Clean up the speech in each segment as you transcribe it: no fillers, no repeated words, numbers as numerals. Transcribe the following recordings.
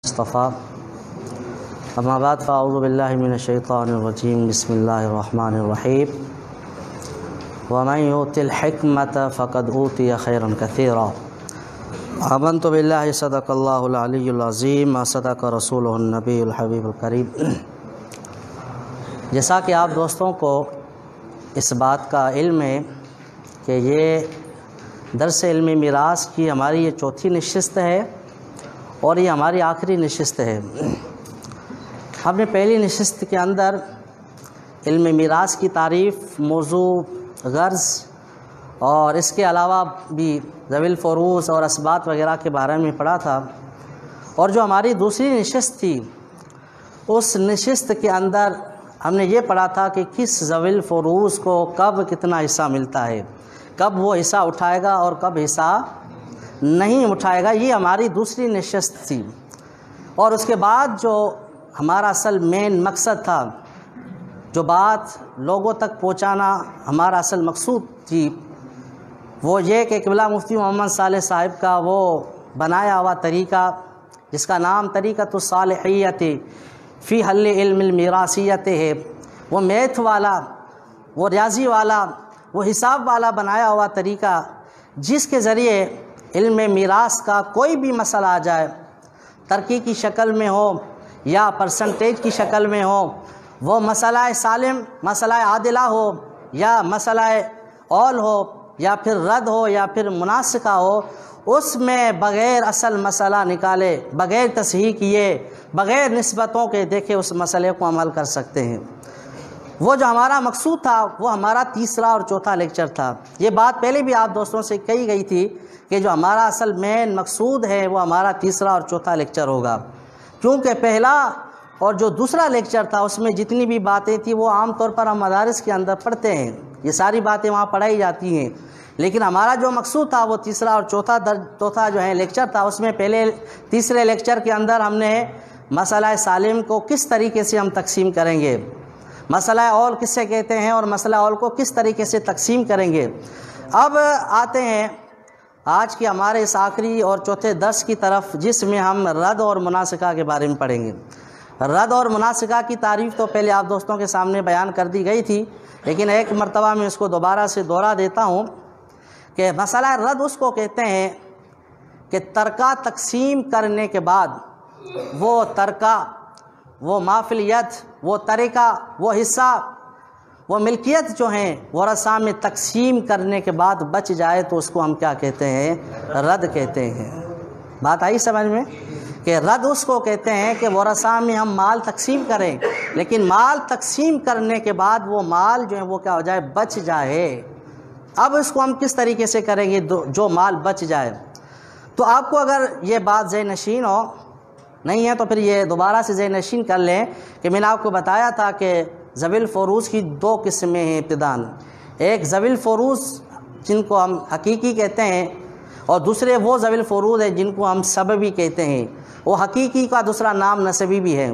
مصطفیٰ اما بعد فاعوذ باللہ من الشیطان الرجیم بسم اللہ الرحمن الرحیم ومن یؤت الحکمۃ فقد اوتی خیرا کثیرا آمنت باللہ صدق اللہ العلی العظیم صدق رسولہ النبی الحبیب الکریم۔ جیسا کہ آپ دوستوں کو اس بات کا علم ہے کہ یہ درس علم میراث کی ہماری یہ چوتھی نشست ہے اور یہ ہماری آخری نشست ہے۔ ہم نے پہلی نشست کے اندر علم میراث کی تعریف، موضوع، غرض اور اس کے علاوہ بھی ذوی الفروض اور اسبات وغیرہ کے بارے میں پڑھا تھا، اور جو ہماری دوسری نشست تھی اس نشست کے اندر ہم نے یہ پڑھا تھا کہ کس ذوی الفروض کو کب کتنا حصہ ملتا ہے، کب وہ حصہ اٹھائے گا اور کب حصہ نہیں اٹھائے گا۔ یہ ہماری دوسری نشست تھی، اور اس کے بعد جو ہمارا اصل مین مقصد تھا، جو بات لوگوں تک پہنچانا ہمارا اصل مقصود تھی، وہ یہ کہ قبلہ مفتی محمد صالح صاحب کا وہ بنایا ہوا طریقہ جس کا نام طریقۃ الصالحیت فی حل علم المیراثیت ہے، وہ میتھ والا، وہ ریاضی والا، وہ حساب والا بنایا ہوا طریقہ، جس کے ذریعے علم میراث کا کوئی بھی مسئلہ آ جائے، ترقی کی شکل میں ہو یا پرسنٹیج کی شکل میں ہو، وہ مسئلہ سالم، مسئلہ عادلہ ہو یا مسئلہ اول ہو یا پھر رد ہو یا پھر مناسقہ ہو، اس میں بغیر اصل مسئلہ نکالے، بغیر تصحیح کیے، بغیر نسبتوں کے دیکھے اس مسئلے کو عمل کر سکتے ہیں۔ وہ جو ہمارا مقصود تھا وہ ہمارا تیسرا اور چوتھا لیکچر تھا۔ یہ بات پہلے بھی آپ دوستوں سے کہی گئی تھی کہ جو ہمارا اصل مین مقصود ہے وہ ہمارا تیسرا اور چوتھا لیکچر ہوگا، کیونکہ پہلا اور جو دوسرا لیکچر تھا اس میں جتنی بھی باتیں تھیں وہ عام طور پر ہم مدارس کے اندر پڑھتے ہیں، یہ ساری باتیں وہاں پڑھائی جاتی ہیں، لیکن ہمارا جو مقصود تھا وہ تیسرا اور چوتھا جو ہے لیکچر تھا۔ اس میں پہلے تیسرے لیکچر کے اندر ہم نے مسئلہ سالم کو کس طریقے سے ہم تقسیم کریں گے، مسئلہ اول کس سے کہتے ہیں اور مسئلہ اول کو کس طریقے سے تقسیم کریں گے۔ اب آتے ہیں آج کے ہمارے اس آخری اور چوتھے درس کی طرف، جس میں ہم رد اور مناسقہ کے بارے میں پڑھیں گے۔ رد اور مناسقہ کی تعریف تو پہلے آپ دوستوں کے سامنے بیان کر دی گئی تھی، لیکن ایک مرتبہ میں اس کو دوبارہ سے دوہرا دیتا ہوں کہ مسئلہ رد اس کو کہتے ہیں کہ ترکہ تقسیم کرنے کے بعد وہ ترکہ، وہ مافلیت، وہ طریقہ، وہ حصہ، وہ ملکیت جو ہیں ورثہ میں تقسیم کرنے کے بعد بچ جائے تو اس کو ہم کیا کہتے ہیں؟ رد کہتے ہیں۔ بات آئی سمجھ میں کہ رد اس کو کہتے ہیں کہ ورثہ میں ہم مال تقسیم کریں، لیکن مال تقسیم کرنے کے بعد وہ مال جو ہے وہ کیا ہو جائے؟ بچ جائے۔ اب اس کو ہم کس طریقے سے کریں گے جو مال بچ جائے؟ تو آپ کو اگر یہ بات ذہن نشین ہو نہیں ہے تو پھر یہ دوبارہ سے ذہن نشین کر لیں کہ میں نے آپ کو بتایا تھا کہ ذوی الفروض کی دو قسمیں ہیں ابتداً، ایک ذوی الفروض جن کو ہم حقیقی کہتے ہیں، اور دوسرے وہ ذوی الفروض ہیں جن کو ہم سببی کہتے ہیں۔ وہ حقیقی کا دوسرا نام نسبی بھی ہے۔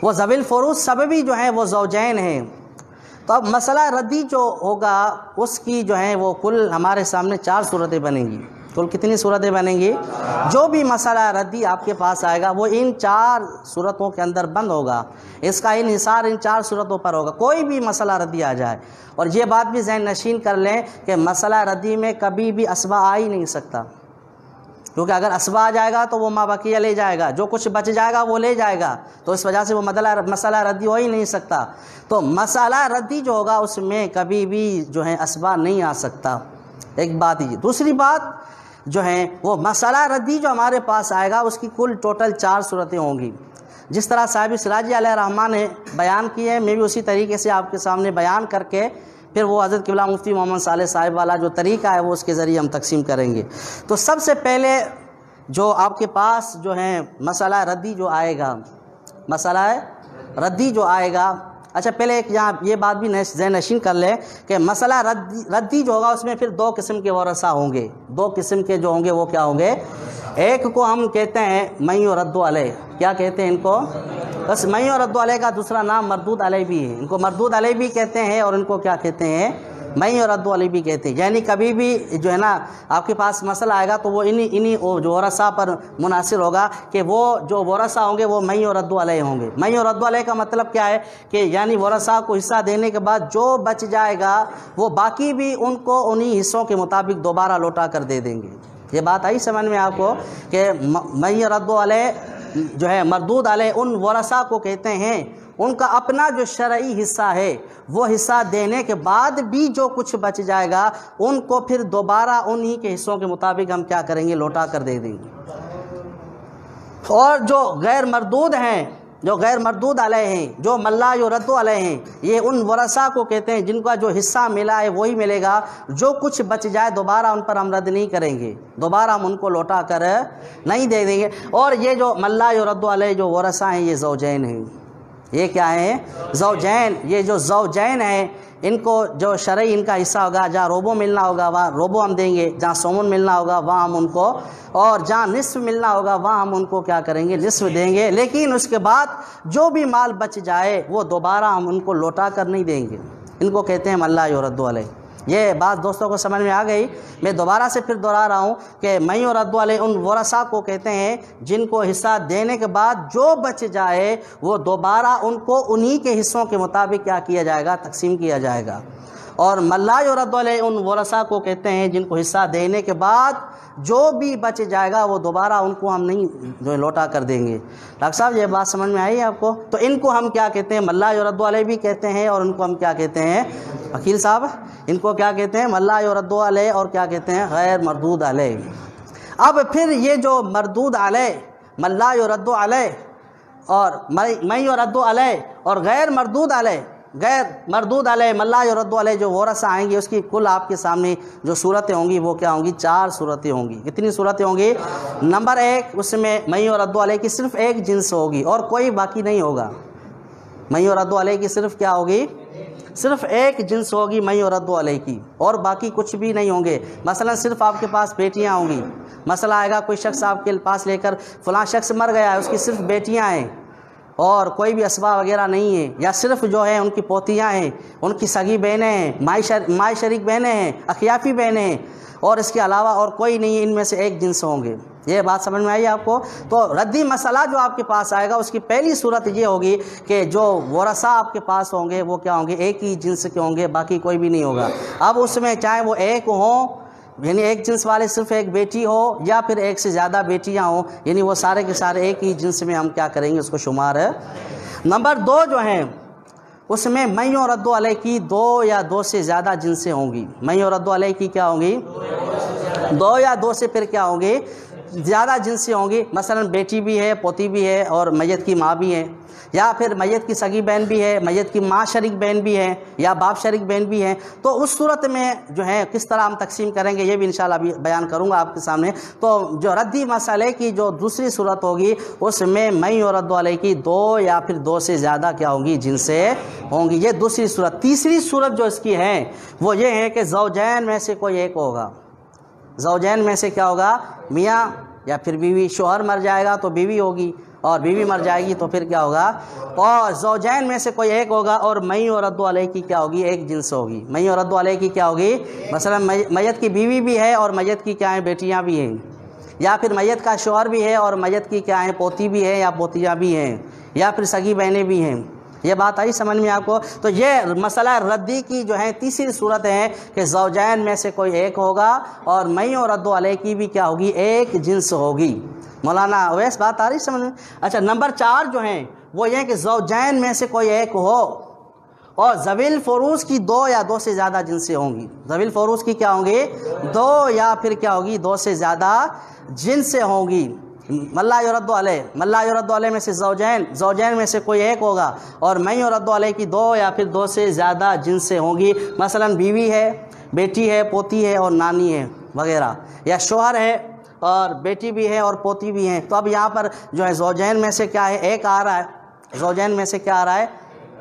وہ ذوی الفروض سببی جو ہیں وہ زوجین ہیں۔ تو اب مسئلہ ردی جو ہوگا اس کی جو ہیں وہ کل ہمارے سامنے 4 صورتیں بنیں گی۔ کل کتنی صورتیں بنیں گی؟ جو بھی مسئلہ ردی آپ کے پاس آئے گا وہ ان 4 صورتوں کے اندر بند ہوگا، اس کا انحصار ان 4 صورتوں پر ہوگا۔ کوئی بھی مسئلہ ردی آ جائے، اور یہ بات بھی ذہن نشین کر لیں کہ مسئلہ ردی میں کبھی بھی اسبہ آ ہی نہیں سکتا، کیونکہ اگر اسبہ آ جائے گا تو وہ ما بقیہ لے جائے گا، جو کچھ بچ جائے گا وہ لے جائے گا، تو اس وجہ سے وہ مسئلہ ردی ہو ہی نہیں سکتا۔ تو مسئلہ ردی جو ہوگا اس میں کبھی بھی جو ہے اسبہ نہیں آ سکتا، ایک بات یہ۔ دوسری بات جو ہے وہ مسئلہ ردی جو ہمارے پاس آئے گا اس کی کل ٹوٹل 4 صورتیں ہوں گی، جس طرح صاحب سراجی علیہ الرحمٰن نے بیان کی ہے، میں بھی اسی طریقے سے آپ کے سامنے بیان کر کے پھر وہ حضرت قبلہ مفتی محمد صالح صاحب والا جو طریقہ ہے وہ اس کے ذریعے ہم تقسیم کریں گے۔ تو سب سے پہلے جو آپ کے پاس جو ہے مسئلہ ردی جو آئے گا، مسئلہ ردی جو آئے گا، اچھا پہلے ایک یہاں یہ بات بھی ذہن نشین کر لیں کہ مسئلہ ردی جو ہوگا اس میں پھر 2 قسم کے ورثہ ہوں گے۔ 2 قسم کے جو ہوں گے وہ کیا ہوں گے؟ ایک کو ہم کہتے ہیں من یرد علیہ، کیا کہتے ہیں ان کو؟ بس من یرد علیہ کا دوسرا نام مردود علیہ بھی ہے، ان کو مردود علیہ بھی کہتے ہیں اور ان کو کیا کہتے ہیں؟ مئی اور رد علی بھی کہتے ہیں، یعنی کبھی بھی جو ہے نا آپ کے پاس مسئلہ آئے گا تو وہ انہی جو ورثہ پر منحصر ہوگا کہ وہ جو ورثہ ہوں گے وہ مئی اور رد علیہ ہوں گے۔ مئی اور رد علیہ کا مطلب کیا ہے کہ یعنی ورثہ کو حصہ دینے کے بعد جو بچ جائے گا وہ باقی بھی ان کو انہی حصوں کے مطابق دوبارہ لوٹا کر دے دیں گے۔ یہ بات آئی سمجھ میں آپ کو کہ مئی اور رد علیہ جو ہے مردود علیہ ان ورثہ کو کہتے ہیں ان کا اپنا جو شرعی حصہ ہے وہ حصہ دینے کے بعد بھی جو کچھ بچ جائے گا ان کو پھر دوبارہ انہی کے حصوں کے مطابق ہم کیا کریں گے، لوٹا کر دے دیں گے۔ اور جو غیر مردود ہیں، جو غیر مردود علیہ ہیں، جو من لا یرد علیہ ہیں، یہ ان ورثہ کو کہتے ہیں جن کا جو حصہ ملا ہے وہی ملے گا، جو کچھ بچ جائے دوبارہ ان پر ہم رد نہیں کریں گے، دوبارہ ہم ان کو لوٹا کر نہیں دے دیں گے۔ اور یہ جو من لا یرد علیہ جو ورثہ ہیں یہ زوجین ہیں۔ یہ کیا ہیں؟ زوجین۔ یہ جو زوجین ہیں ان کو جو شرعی ان کا حصہ ہوگا، جہاں روبو ملنا ہوگا وہاں روبو ہم دیں گے، جہاں سومن ملنا ہوگا وہاں ہم ان کو، اور جہاں نصف ملنا ہوگا وہاں ہم ان کو کیا کریں گے، نصف دیں گے۔ لیکن اس کے بعد جو بھی مال بچ جائے وہ دوبارہ ہم ان کو لوٹا کر نہیں دیں گے۔ ان کو کہتے ہیں من لا یرد علیہ۔ یہ بات دوستوں کو سمجھ میں آ گئی؟ میں دوبارہ سے پھر دہرا رہا ہوں کہ مئی اور رد علیہ ان ورثہ کو کہتے ہیں جن کو حصہ دینے کے بعد جو بچ جائے وہ دوبارہ ان کو انہی کے حصوں کے مطابق کیا کیا جائے گا، تقسیم کیا جائے گا۔ اور من لا یرد علیہ ان ورثہ کو کہتے ہیں جن کو حصہ دینے کے بعد جو بھی بچ جائے گا وہ دوبارہ ان کو ہم نہیں جو لوٹا کر دیں گے۔ ڈاکٹر صاحب یہ بات سمجھ میں آئی آپ کو؟ تو ان کو ہم کیا کہتے ہیں؟ من لا یرد علیہ بھی کہتے ہیں، اور ان کو ہم کیا کہتے ہیں؟ وکیل صاحب ان کو کیا کہتے ہیں؟ من لا یرد علیہ، اور کیا کہتے ہیں؟ غیر مردود علیہ۔ اب پھر یہ جو مردود علیہ، من لا یرد علیہ اور مئی یرد علیہ اور غیر مردود علیہ، غیر مردود علیہ من لا یرد علیہ جو ورثہ آئیں گے اس کی کل آپ کے سامنے جو صورتیں ہوں گی وہ کیا ہوں گی؟ 4 صورتیں ہوں گی۔ کتنی صورتیں ہوں گی؟ نمبر 1 اس میں مئی اور رد علیہ کی صرف ایک جنس ہوگی اور کوئی باقی نہیں ہوگا۔ مئی اور رد علیہ کی صرف کیا ہوگی؟ صرف ایک جنس ہوگی مئی اور رد علیہ کی، اور باقی کچھ بھی نہیں ہوں گے۔ مثلا صرف آپ کے پاس بیٹیاں ہوں گی، مسئلہ آئے گا کوئی شخص آپ کے پاس لے کر فلاں شخص مر گیا ہے، اس کی صرف بیٹیاں ہیں اور کوئی بھی اسباب وغیرہ نہیں ہے، یا صرف جو ہے ان کی پوتیاں ہیں، ان کی سگی بہنیں ہیں، مائی شریک بہنیں ہیں، اخیافی بہنیں ہیں، اور اس کے علاوہ اور کوئی نہیں، ان میں سے ایک جنس ہوں گے۔ یہ بات سمجھ میں آئی آپ کو؟ تو ردی مسئلہ جو آپ کے پاس آئے گا اس کی پہلی صورت یہ ہوگی کہ جو ورثہ آپ کے پاس ہوں گے وہ کیا ہوں گے؟ ایک ہی جنس کے ہوں گے، باقی کوئی بھی نہیں ہوگا۔ اب اس میں چاہے وہ ایک ہوں، یعنی ایک جنس والے صرف ایک بیٹی ہو، یا پھر ایک سے زیادہ بیٹیاں ہوں، یعنی وہ سارے کے سارے ایک ہی جنس میں ہم کیا کریں گے، اس کو شمار ہے۔ نمبر 2 جو ہیں اس میں مئی اور رد علیہ کی 2 یا 2 سے زیادہ جنسیں ہوں گی۔ مئی اور رد علیہ کی کیا ہوں گی؟ 2 یا 2 سے پھر کیا ہوں گے؟ زیادہ جنسیں ہوں گی۔ مثلا بیٹی بھی ہے، پوتی بھی ہے، اور میت کی ماں بھی ہے، یا پھر میت کی سگی بہن بھی ہے، میت کی ماں شریک بہن بھی ہے، یا باپ شریک بہن بھی ہے۔ تو اس صورت میں جو ہے کس طرح ہم تقسیم کریں گے یہ بھی انشاءاللہ ابھی بیان کروں گا آپ کے سامنے۔ تو جو ردی مسئلے کی جو دوسری صورت ہوگی اس میں مئی اور رد علیہ کی 2 یا پھر 2 سے زیادہ کیا ہوں گی؟ جنسیں ہوں گی۔ یہ دوسری صورت۔ تیسری صورت جو اس کی ہے وہ یہ ہے کہ زوجین میں سے کوئی ایک ہوگا۔ زوجین میں سے کیا ہوگا؟ میاں یا پھر بیوی۔ شوہر مر جائے گا تو بیوی ہوگی، اور بیوی مر جائے گی تو پھر کیا ہوگا؟ اور زوجین میں سے کوئی ایک ہوگا، اور مئی اور رد علیہ کی کیا ہوگی؟ ایک جنس ہوگی۔ مئی اور رد علیہ کی کیا ہوگی؟ مثلا میت کی بیوی بھی ہے اور میت کی کیا ہیں؟ بیٹیاں بھی ہیں، یا پھر میت کا شوہر بھی ہے اور میت کی کیا ہیں؟ پوتی بھی ہے یا پوتیاں بھی ہیں، یا پھر سگی بہنیں بھی ہیں۔ یہ بات آئی سمجھ میں آپ کو؟ تو یہ مسئلہ ردی کی جو ہے تیسری صورت ہے کہ زوجین میں سے کوئی ایک ہوگا، اور مئی اور رد علیہ کی بھی کیا ہوگی؟ ایک جنس ہوگی۔ مولانا اویس بات آ رہی سمجھ میں؟ اچھا نمبر 4 جو ہیں وہ یہ کہ زوجین میں سے کوئی ایک ہو، اور ذوی الفروض کی 2 یا 2 سے زیادہ جنسیں ہوں گی۔ ذوی الفروض کی کیا ہوں گی؟ 2 یا پھر کیا ہوگی؟ 2 سے زیادہ جنسیں ہوں گی۔ من لا یرد علیہ، من لا یرد علیہ میں سے زوجین میں سے کوئی ایک ہوگا، اور مئی اور رد علیہ کی 2 یا پھر 2 سے زیادہ جنسیں ہوں گی۔ مثلا بیوی ہے، بیٹی ہے، پوتی ہے اور نانی ہے وغیرہ، یا شوہر ہے اور بیٹی بھی ہے اور پوتی بھی ہیں۔ تو اب یہاں پر جو ہے زوجین میں سے کیا ہے؟ ایک آ رہا ہے۔ زوجین میں سے کیا آ رہا ہے؟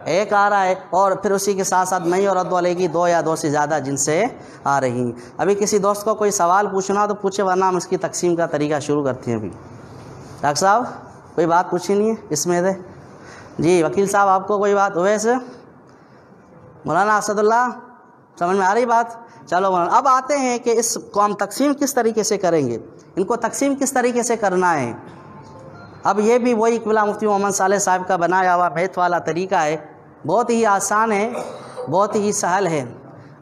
ایک آ رہا ہے، اور پھر اسی کے ساتھ ساتھ مئی اور رد علیہ کی 2 یا 2 سے زیادہ جنسیں آ رہی ہیں۔ ابھی کسی دوست کو کوئی سوال پوچھنا تو پوچھے، ورنہ ہم اس کی تقسیم کا طریقہ شروع کرتے ہیں۔ ابھی ڈاکٹر صاحب کوئی بات پوچھی نہیں ہے اس میں سے؟ جی وکیل صاحب آپ کو کوئی بات ہوئے سے؟ مولانا اسد اللہ سمجھ میں آ رہی بات؟ چلو اب آتے ہیں کہ اس کو ہم تقسیم کس طریقے سے کریں گے، ان کو تقسیم کس طریقے سے کرنا ہے۔ اب یہ بھی وہی قبلہ مفتی محمد صالح صاحب کا بنایا ہوا میتھ والا طریقہ ہے، بہت ہی آسان ہے، بہت ہی سہل ہے۔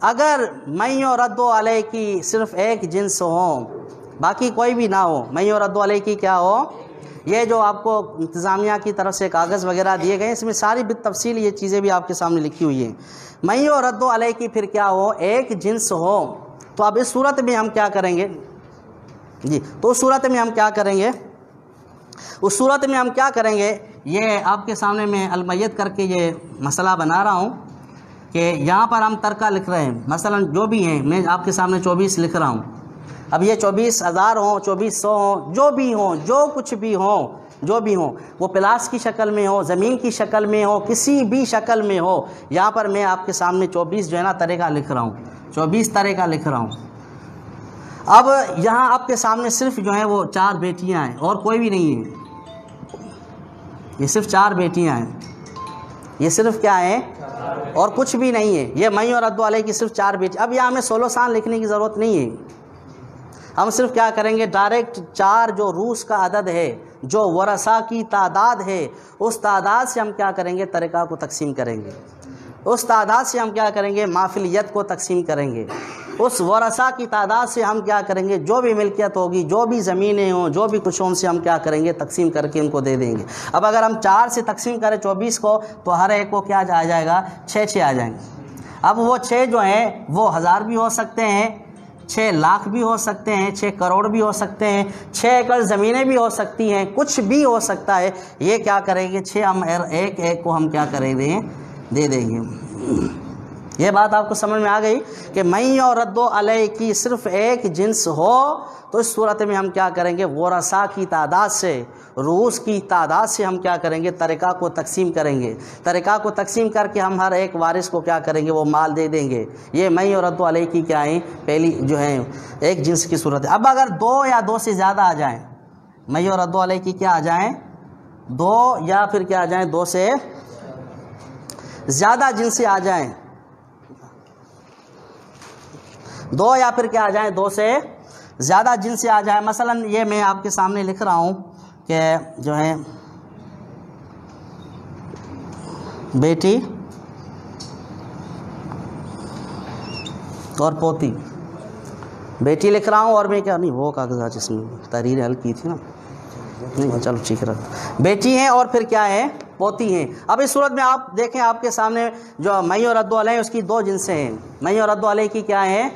اگر میں و رد و علیہ کی صرف ایک جنس ہوں، باقی کوئی بھی نہ ہو، میں و رد و علیہ کی کیا ہو، یہ جو آپ کو انتظامیہ کی طرف سے کاغذ وغیرہ دیے گئے اس میں ساری بالتفصیل یہ چیزیں بھی آپ کے سامنے لکھی ہوئی ہیں۔ میں و رد و علیہ کی پھر کیا ہو، ایک جنس ہو، تو اب اس صورت میں ہم کیا کریں گے جی، تو اس صورت میں ہم کیا کریں گے، اس صورت میں ہم کیا کریں گے، یہ آپ کے سامنے میں المیت کر کے یہ مسئلہ بنا رہا ہوں کہ یہاں پر ہم ترکہ لکھ رہے ہیں، مثلا جو بھی ہیں، میں آپ کے سامنے 24 لکھ رہا ہوں۔ اب یہ 24,000 ہوں، 2400 ہوں، جو بھی ہوں، جو کچھ بھی ہوں، جو بھی ہوں، وہ پلاس کی شکل میں ہو، زمین کی شکل میں ہو، کسی بھی شکل میں ہو، یہاں پر میں آپ کے سامنے 24 جو ہے نا طریقہ لکھ رہا ہوں، 24 طریقہ لکھ رہا ہوں۔ اب یہاں آپ کے سامنے صرف جو ہیں وہ 4 بیٹیاں ہیں اور کوئی بھی نہیں ہے، یہ صرف 4 بیٹیاں ہیں، یہ صرف کیا ہیں اور کچھ بھی نہیں ہے، یہ میں اور رد علیہ کی صرف 4 بیٹی۔ اب یہاں ہمیں 16 سان لکھنے کی ضرورت نہیں ہے، ہم صرف کیا کریں گے، ڈائریکٹ 4 جو روس کا عدد ہے، جو ورثہ کی تعداد ہے، اس تعداد سے ہم کیا کریں گے، ترکہ کو تقسیم کریں گے، اس تعداد سے ہم کیا کریں گے، مافلیت کو تقسیم کریں گے، اس ورثہ کی تعداد سے ہم کیا کریں گے، جو بھی ملکیت ہوگی، جو بھی زمینیں ہوں، جو بھی کچھ ہوں، سے ہم کیا کریں گے، تقسیم کر کے ان کو دے دیں گے۔ اب اگر ہم 4 سے تقسیم کریں 24 کو تو ہر ایک کو کیا آ جائے گا، 6 آ جائیں گے۔ اب وہ 6 جو ہیں وہ 1000 بھی ہو سکتے ہیں، 6 لاکھ بھی ہو سکتے ہیں، 6 کروڑ بھی ہو سکتے ہیں، 6 ایکڑ زمینیں بھی ہو سکتی ہیں، کچھ بھی ہو سکتا ہے۔ یہ کیا کریں گے، 6 ہم ایک کو ہم کیا کریں گے، دے دیں گے۔ یہ بات آپ کو سمجھ میں آ گئی کہ میں اور رد و علیہ کی صرف ایک جنس ہو تو اس صورت میں ہم کیا کریں گے، ورثہ کی تعداد سے، روس کی تعداد سے ہم کیا کریں گے، ترکہ کو تقسیم کریں گے۔ ترکہ کو تقسیم کر کے ہم ہر ایک وارث کو کیا کریں گے، وہ مال دے دیں گے۔ یہ میں اور رد و علیہ کی کیا ہیں، پہلی جو ہیں ایک جنس کی صورت ہے۔ اب اگر 2 یا 2 سے زیادہ آ جائیں، میں اور رد و علیہ کی کیا آ جائیں، 2 یا پھر کیا آ جائیں، 2 سے زیادہ جنس آ جائیں، 2 یا پھر کیا آ جائیں، 2 سے زیادہ جنس آ جائیں۔ مثلا یہ میں آپ کے سامنے لکھ رہا ہوں کہ جو ہے بیٹی اور پوتی، بیٹی لکھ رہا ہوں اور میں کیا نہیں، وہ کاغذات جس میں تحریر حل کی تھی نا، نہیں چلو ٹھیک ہے، بیٹی ہیں اور پھر کیا ہے، پوتی ہیں۔ اب اس صورت میں آپ دیکھیں آپ کے سامنے جو میں اور رد علیہ اس کی 2 جنسیں ہیں، میں اور رد علیہ کی کیا ہیں،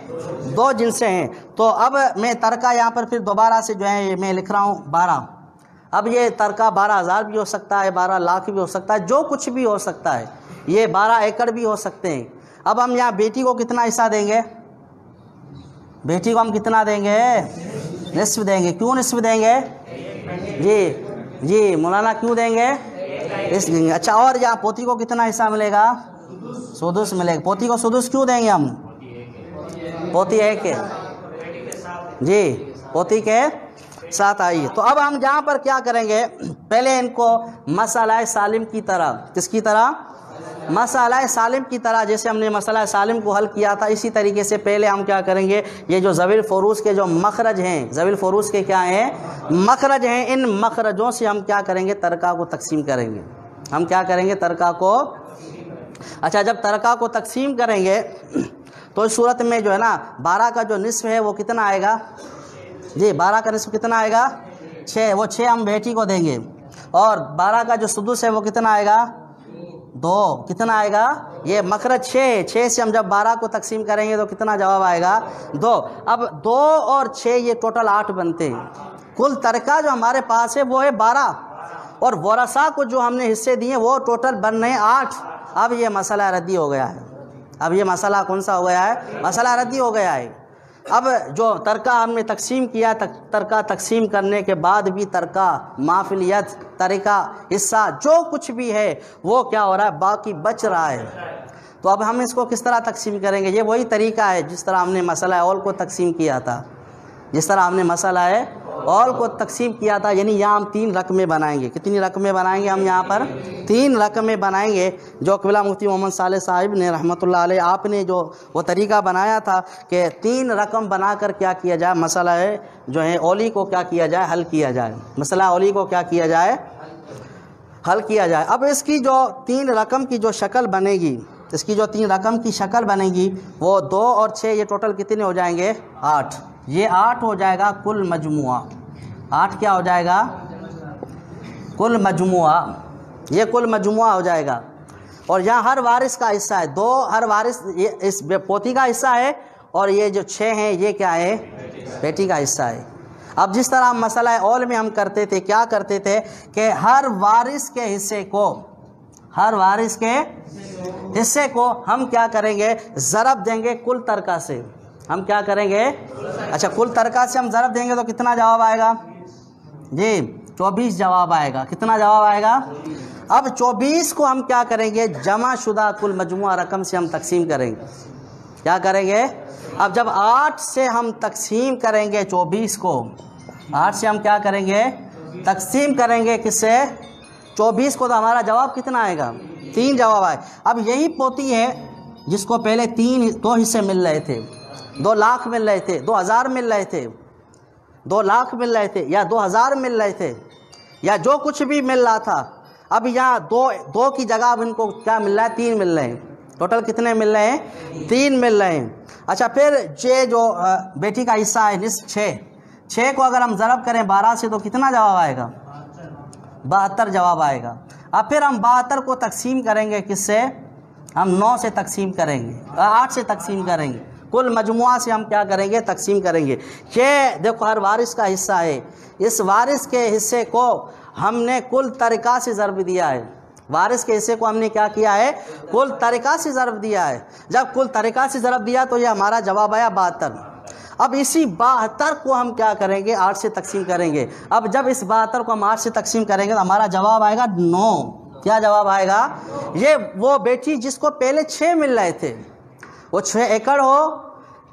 2 جنسیں ہیں۔ تو اب میں ترکہ یہاں پر پھر دوبارہ سے جو ہے میں لکھ رہا ہوں 12۔ اب یہ ترکہ 12,000 بھی ہو سکتا ہے، 12 لاکھ بھی ہو سکتا ہے، جو کچھ بھی ہو سکتا ہے، یہ 12 ایکڑ بھی ہو سکتے ہیں۔ اب ہم یہاں بیٹی کو کتنا حصہ دیں گے، بیٹی کو ہم کتنا دیں گے، نصف دیں گے۔ کیوں نصف دیں گے، جی مولانا کیوں دیں گے، اس دیں گے۔ اچھا، اور یہاں پوتی کو کتنا حصہ ملے گا، سدس ملے گا۔ پوتی کو سدس کیوں دیں گے ہم، پوتی ایک ہے، جی پوتی کے ساتھ آئیے۔ تو اب ہم جہاں پر کیا کریں گے، پہلے ان کو مسئلہ سالم کی طرح، کس کی طرح، مسئلہ سالم کی طرح، جیسے ہم نے مسئلہ سالم کو حل کیا تھا، اسی طریقے سے پہلے ہم کیا کریں گے، یہ جو ذوی الفروض کے جو مخرج ہیں، ذوی الفروض کے کیا ہیں، مخرج ہیں، ان مخرجوں سے ہم کیا کریں گے، ترکہ کو تقسیم کریں گے۔ ہم کیا کریں گے، ترکہ کو، اچھا جب ترکہ کو تقسیم کریں گے تو اس صورت میں جو ہے نا 12 کا جو نصف ہے وہ کتنا آئے گا، جی 12 کا نصف کتنا آئے گا، 6، وہ 6 ہم بیٹی کو دیں گے، اور 12 کا جو سدس ہے وہ کتنا آئے گا، 2، کتنا آئے گا، یہ مخرج 6 سے ہم جب 12 کو تقسیم کریں گے تو کتنا جواب آئے گا، 2۔ اب 2 اور 6 یہ ٹوٹل 8 بنتے ہیں۔ کل ترکہ جو ہمارے پاس ہے وہ ہے 12، اور ورثہ کو جو ہم نے حصے دیے وہ ٹوٹل بن رہے ہیں 8۔ اب یہ مسئلہ ردی ہو گیا ہے، اب یہ مسئلہ کون سا ہو گیا ہے، مسئلہ ردی ہو گیا ہے۔ اب جو ترکہ ہم نے تقسیم کیا، ترکہ تقسیم کرنے کے بعد بھی ترکہ، مافلیت، ترکہ، حصہ، جو کچھ بھی ہے وہ کیا ہو رہا ہے، باقی بچ رہا ہے۔ تو اب ہم اس کو کس طرح تقسیم کریں گے، یہ وہی طریقہ ہے جس طرح ہم نے مسئلہ اول کو تقسیم کیا تھا، جس طرح ہم نے مسئلہ اول کو تقسیم کیا تھا، یعنی یہاں ہم 3 رقمیں بنائیں گے. کتنی رقمیں بنائیں گے ہم یہاں پر؟ 3 رقمیں بنائیں گے، جو قبلہ مفتی محمد صالح صاحب نے رحمۃ اللہ علیہ آپ نے جو وہ طریقہ بنایا تھا کہ 3 رقم بنا کر کیا کیا جائے، مسئلہ جو ہے اولی کو کیا کیا جائے، حل کیا جائے. مسئلہ اولی کو کیا کیا جائے، حل کیا جائے. اب اس کی جو 3 رقم کی جو شکل بنے گی، اس کی جو 3 رقم کی شکل بنے گی وہ 2 اور 6 یہ ٹوٹل کتنے ہو جائیں گے؟ 8. یہ 8 ہو جائے گا کل مجموعہ. 8 کیا ہو جائے گا؟ کل مجموعہ. یہ کل مجموعہ ہو جائے گا. اور یہاں ہر وارث کا حصہ ہے 2. ہر وارث یہ اس پوتی کا حصہ ہے، اور یہ جو 6 ہیں یہ کیا ہے؟ بیٹی کا حصہ ہے. اب جس طرح مسئلہ اول میں ہم کرتے تھے، کیا کرتے تھے کہ ہر وارث کے حصے کو، ہر وارث کے حصے کو ہم کیا کریں گے؟ ضرب دیں گے کل ترکہ سے. ہم کیا کریں گے؟ اچھا، کل ترکہ سے ہم ضرب دیں گے تو کتنا جواب آئے گا جی؟ 24 جواب آئے گا. کتنا جواب آئے گا؟ اب 24 کو ہم کیا کریں گے؟ جمع شدہ کل مجموعہ رقم سے ہم تقسیم کریں گے. کیا کریں گے؟ اب جب 8 سے ہم تقسیم کریں گے 24 کو، 8 سے ہم کیا کریں گے؟ تقسیم کریں گے کس سے؟ 24 کو. تو ہمارا جواب کتنا آئے گا؟ 3 جواب آئے. اب یہی پوتی ہے جس کو پہلے 2 حصے مل رہے تھے، 2 لاکھ مل رہے تھے، 2000 مل رہے تھے، 2 لاکھ مل رہے تھے، یا 2000 مل رہے تھے، یا جو کچھ بھی مل رہا تھا. اب یہاں 2 کی جگہ اب ان کو کیا مل رہا ہے؟ 3 مل رہے ہیں. ٹوٹل کتنے مل رہے ہیں؟ 3 مل رہے ہیں. اچھا، پھر یہ جو بیٹی کا حصہ ہے نصف 6 کو اگر ہم ضرب کریں 12 سے تو کتنا جواب آئے گا؟ 72 جواب آئے گا. اب پھر ہم 72 کو تقسیم کریں گے کس سے؟ ہم 9 سے تقسیم کریں گے، 8 سے تقسیم کریں گے. کل مجموعہ سے ہم کیا کریں گے؟ تقسیم کریں گے. یہ دیکھو ہر وارث کا حصہ ہے، اس وارث کے حصے کو ہم نے کل ترکہ سے ضرب دیا ہے. وارث کے حصے کو ہم نے کیا کیا ہے؟ کل ترکہ سے ضرب دیا ہے. جب کل ترکہ سے ضرب دیا تو یہ ہمارا جواب آیا 72. اب اسی 72 کو ہم کیا کریں گے؟ 8 سے تقسیم کریں گے. اب جب اس 72 کو ہم 8 سے تقسیم کریں گے تو ہمارا جواب آئے گا 9. کیا جواب آئے گا؟ یہ وہ بیٹی جس کو پہلے 6 مل رہے تھے، وہ 6 ایکڑ ہو،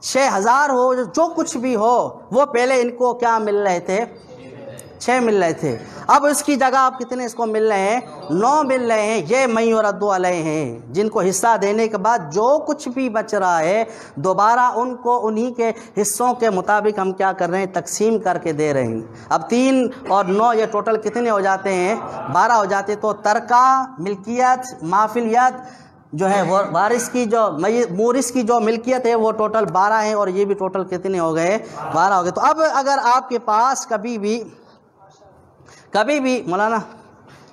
6000 ہو، جو کچھ بھی ہو، وہ پہلے ان کو کیا مل رہے تھے؟ 6 مل رہے تھے. اب اس کی جگہ اب کتنے اس کو مل رہے ہیں؟ 9 مل رہے ہیں. یہ من یرد علیہ ہیں، جن کو حصہ دینے کے بعد جو کچھ بھی بچ رہا ہے دوبارہ ان کو انہی کے حصوں کے مطابق ہم کیا کر رہے ہیں؟ تقسیم کر کے دے رہے ہیں. اب 3 اور 9 یہ ٹوٹل کتنے ہو جاتے ہیں؟ 12 ہو جاتے. تو ترکہ، ملکیت، مافلیت جو ہے وہ وارث کی، جو مورث کی جو ملکیت ہے وہ ٹوٹل 12 ہیں، اور یہ بھی ٹوٹل کتنے ہو گئے؟ 12 ہو گئے. تو اب اگر آپ کے پاس کبھی بھی مولانا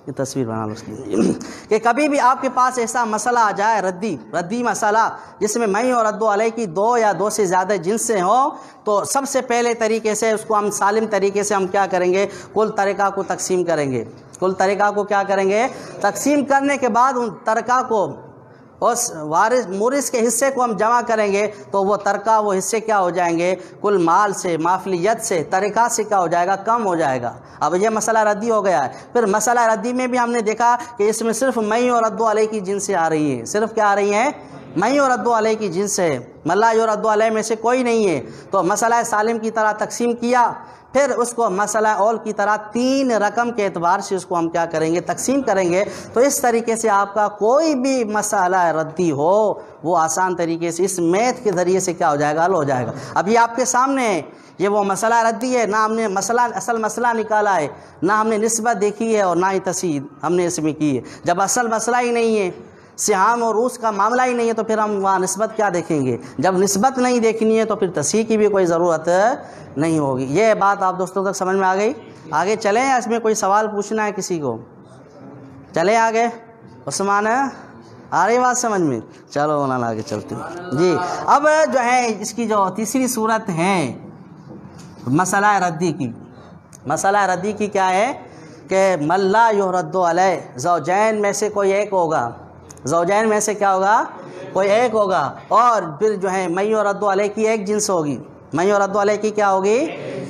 یہ تصویر بنا لو اس کی، کہ کبھی بھی آپ کے پاس ایسا مسئلہ آ جائے، ردی مسئلہ، جس میں میں اور رد علیہ کی 2 یا 2 سے زیادہ جنس سے ہوں، تو سب سے پہلے طریقے سے اس کو ہم سالم طریقے سے ہم کیا کریں گے؟ کل ترکہ کو تقسیم کریں گے. کل ترکہ کو کیا کریں گے؟ تقسیم کرنے کے بعد ان ترکہ کو اس مورث کے حصے کو ہم جمع کریں گے تو وہ ترکہ، وہ حصے کیا ہو جائیں گے؟ کل مال سے، مافلیت سے، ترکہ سے کیا ہو جائے گا؟ کم ہو جائے گا. اب یہ مسئلہ ردی ہو گیا ہے. پھر مسئلہ ردی میں بھی ہم نے دیکھا کہ اس میں صرف میں اور رد علیہ کی جنس سے آ رہی ہیں. صرف کیا آ رہی ہیں؟ میں اور رد علیہ کی جنس ہے. ملا اور رد علیہ میں سے کوئی نہیں ہے. تو مسئلہ سالم کی طرح تقسیم کیا، پھر اس کو مسئلہ اول کی طرح 3 رقم کے اعتبار سے اس کو ہم کیا کریں گے؟ تقسیم کریں گے. تو اس طریقے سے آپ کا کوئی بھی مسئلہ ردی ہو وہ آسان طریقے سے اس میتھ کے ذریعے سے کیا ہو جائے گا؟ حل ہو جائے گا. اب یہ آپ کے سامنے ہے، یہ وہ مسئلہ ردی ہے. نہ ہم نے اصل مسئلہ نکالا ہے، نہ ہم نے نسبت دیکھی ہے، اور نہ ہی تصحیح ہم نے اس میں کی ہے. جب اصل مسئلہ ہی نہیں ہے، سہام اور روس کا معاملہ ہی نہیں ہے، تو پھر ہم وہاں نسبت کیا دیکھیں گے؟ جب نسبت نہیں دیکھنی ہے تو پھر تصحیح کی بھی کوئی ضرورت نہیں ہوگی. یہ بات آپ دوستوں تک سمجھ میں آ گئی؟ آگے چلیں یا اس میں کوئی سوال پوچھنا ہے کسی کو؟ چلیں آگے. عثمان آ رہی بات سمجھ میں؟ چلو مولانا آگے چلتے ہیں جی. اب جو ہے اس کی جو تیسری صورت ہے مسئلہ ردی کی. مسئلہ ردی کی کیا ہے کہ من لا یرد علیہ، زوجین میں سے کوئی ایک ہوگا. زوجین میں سے کیا ہوگا؟ کوئی ایک ہوگا. اور پھر جو ہے میں اور رد علیہ کی ایک جنس ہوگی. میں اور رد علیہ کی کیا ہوگی؟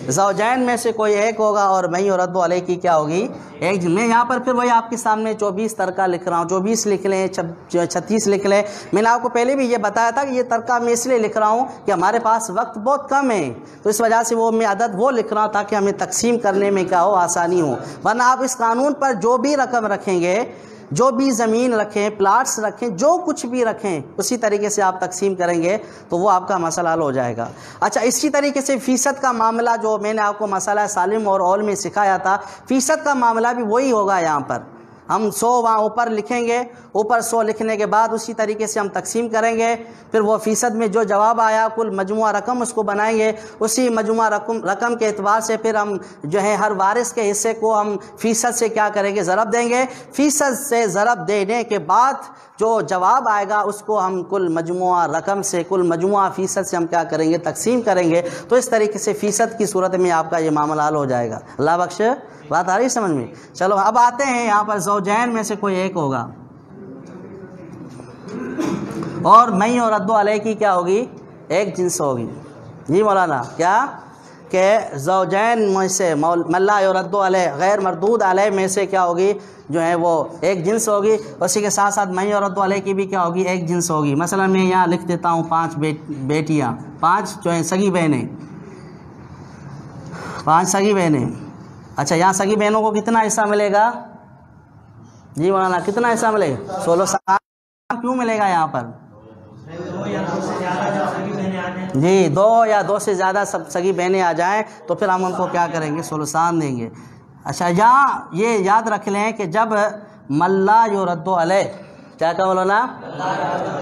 زوجین میں سے کوئی ایک ہوگا اور من یرد علیہ کی کیا ہوگی ایک جنس۔ میں یہاں پر پھر وہی آپ کے سامنے 24 ترکہ لکھ رہا ہوں، 24 لکھ لیں 36 لکھ لیں۔ میں نے آپ کو پہلے بھی یہ بتایا تھا کہ یہ ترکہ میں اس لیے لکھ رہا ہوں کہ ہمارے پاس وقت بہت کم ہے، تو اس وجہ سے وہ میں عدد وہ لکھ رہا ہوں تاکہ ہمیں تقسیم کرنے میں کیا ہو آسانی ہو، ورنہ آپ اس قانون پر جو بھی رقم رکھیں گے، جو بھی زمین رکھیں، پلاٹس رکھیں، جو کچھ بھی رکھیں، اسی طریقے سے آپ تقسیم کریں گے تو وہ آپ کا مسئلہ حل ہو جائے گا۔ اچھا، اسی طریقے سے فیصد کا معاملہ جو میں نے آپ کو مسئلہ سالم اور اول میں سکھایا تھا، فیصد کا معاملہ بھی وہی ہوگا۔ یہاں پر ہم 100 وہاں اوپر لکھیں گے، اوپر 100 لکھنے کے بعد اسی طریقے سے ہم تقسیم کریں گے، پھر وہ فیصد میں جو جواب آیا کل مجموعہ رقم اس کو بنائیں گے، اسی مجموعہ رقم کے اعتبار سے پھر ہم جو ہے ہر وارث کے حصے کو ہم فیصد سے کیا کریں گے ضرب دیں گے، فیصد سے ضرب دینے کے بعد جو جواب آئے گا اس کو ہم کل مجموعہ رقم سے، کل مجموعہ فیصد سے ہم کیا کریں گے تقسیم کریں گے، تو اس طریقے سے فیصد کی صورت میں آپ کا یہ معاملہ حل ہو جائے گا۔ اللہ بخش، بات آ رہی سمجھ میں؟ چلو اب آتے ہیں یہاں پر زوجین میں سے کوئی ایک ہوگا اور من یرد علیہ کی کیا ہوگی ایک جنس ہوگی۔ جی مولانا کیا کہ زوجین میں سے من لا یرد علیہ غیر مردود علیہ میں سے کیا ہوگی جو ہے وہ ایک جنس ہوگی، اسی کے ساتھ ساتھ من یرد علیہ کی بھی کیا ہوگی ایک جنس ہوگی۔ مثلا میں یہاں لکھ دیتا ہوں 5 بیٹیاں، 5 جو ہیں سگی بہنیں، 5 سگی بہنیں۔ اچھا، یہاں سگی بہنوں کو کتنا حصہ ملے گا؟ جی مولانا کتنا حصہ ملے گا؟ 16 کیوں ملے گا یہاں پر؟ جی 2 یا 2 سے زیادہ سب سگی بہنیں آ جائیں تو پھر ہم ان کو کیا کریں گے 16 دیں گے۔ اچھا، یہاں یہ یاد رکھ لیں کہ جب من لا یرد علیہ، کیا کہا مولانا؟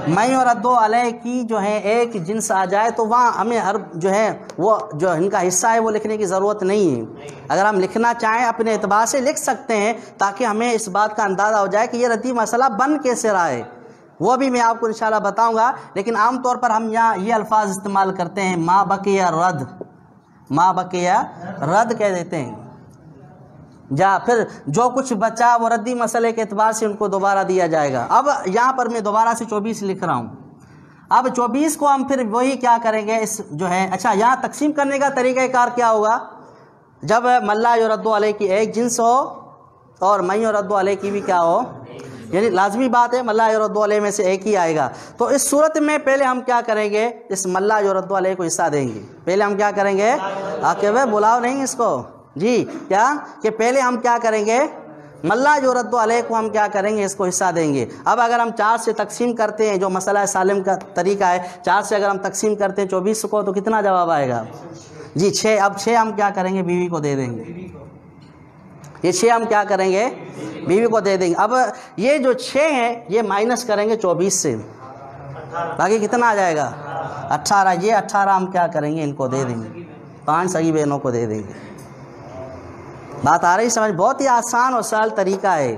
من یرد علیہ کی جو ہے ایک جنس آ جائے تو وہاں ہمیں ہر جو ہے وہ جو ان کا حصہ ہے وہ لکھنے کی ضرورت نہیں ہے۔ اگر ہم لکھنا چاہیں اپنے اعتبار سے لکھ سکتے ہیں تاکہ ہمیں اس بات کا اندازہ ہو جائے کہ یہ ردی مسئلہ بن کیسے رہا ہے، وہ بھی میں آپ کو انشاءاللہ بتاؤں گا۔ لیکن عام طور پر ہم یہاں یہ الفاظ استعمال کرتے ہیں ما بقی رد، ما بقی رد کہہ دیتے ہیں، جا پھر جو کچھ بچا وہ ردی مسئلے کے اعتبار سے ان کو دوبارہ دیا جائے گا۔ اب یہاں پر میں دوبارہ سے 24 لکھ رہا ہوں۔ اب 24 کو ہم پھر وہی کیا کریں گے اس جو ہے، اچھا یہاں تقسیم کرنے کا طریقہ کار کیا ہوگا؟ جب من لا یرد علیہ کی ایک جنس ہو اور من یرد علیہ کی بھی کیا ہو، یعنی لازمی بات ہے من لا یرد علیہ میں سے ایک ہی آئے گا، تو اس صورت میں پہلے ہم کیا کریں گے اس من لا یرد علیہ کو حصہ دیں گے۔ پہلے ہم کیا کریں گے؟ آکے وہ بلاؤ نہیں اس کو جی، کیا کہ پہلے ہم کیا کریں گے من لا یرد علیہ کو ہم کیا کریں گے اس کو حصہ دیں گے۔ اب اگر ہم 4 سے تقسیم کرتے ہیں جو مسئلہ سالم کا طریقہ ہے، 4 سے اگر ہم تقسیم کرتے ہیں 24 کو تو کتنا جواب آئے گا؟ جی 6۔ اب 6 ہم کیا کریں گے بیوی کو دے دیں گے، یہ 6 ہم کیا کریں گے بیوی کو دے دیں گے۔ اب یہ جو 6 ہیں یہ مائنس کریں گے 24 سے، باقی کتنا آ جائے گا 18۔ یہ 18 ہم کیا کریں گے ان کو دے دیں گے، 5 سگی بہنوں کو دے دیں گے۔ بات آ رہی سمجھ؟ بہت ہی آسان اور سہل طریقہ ہے۔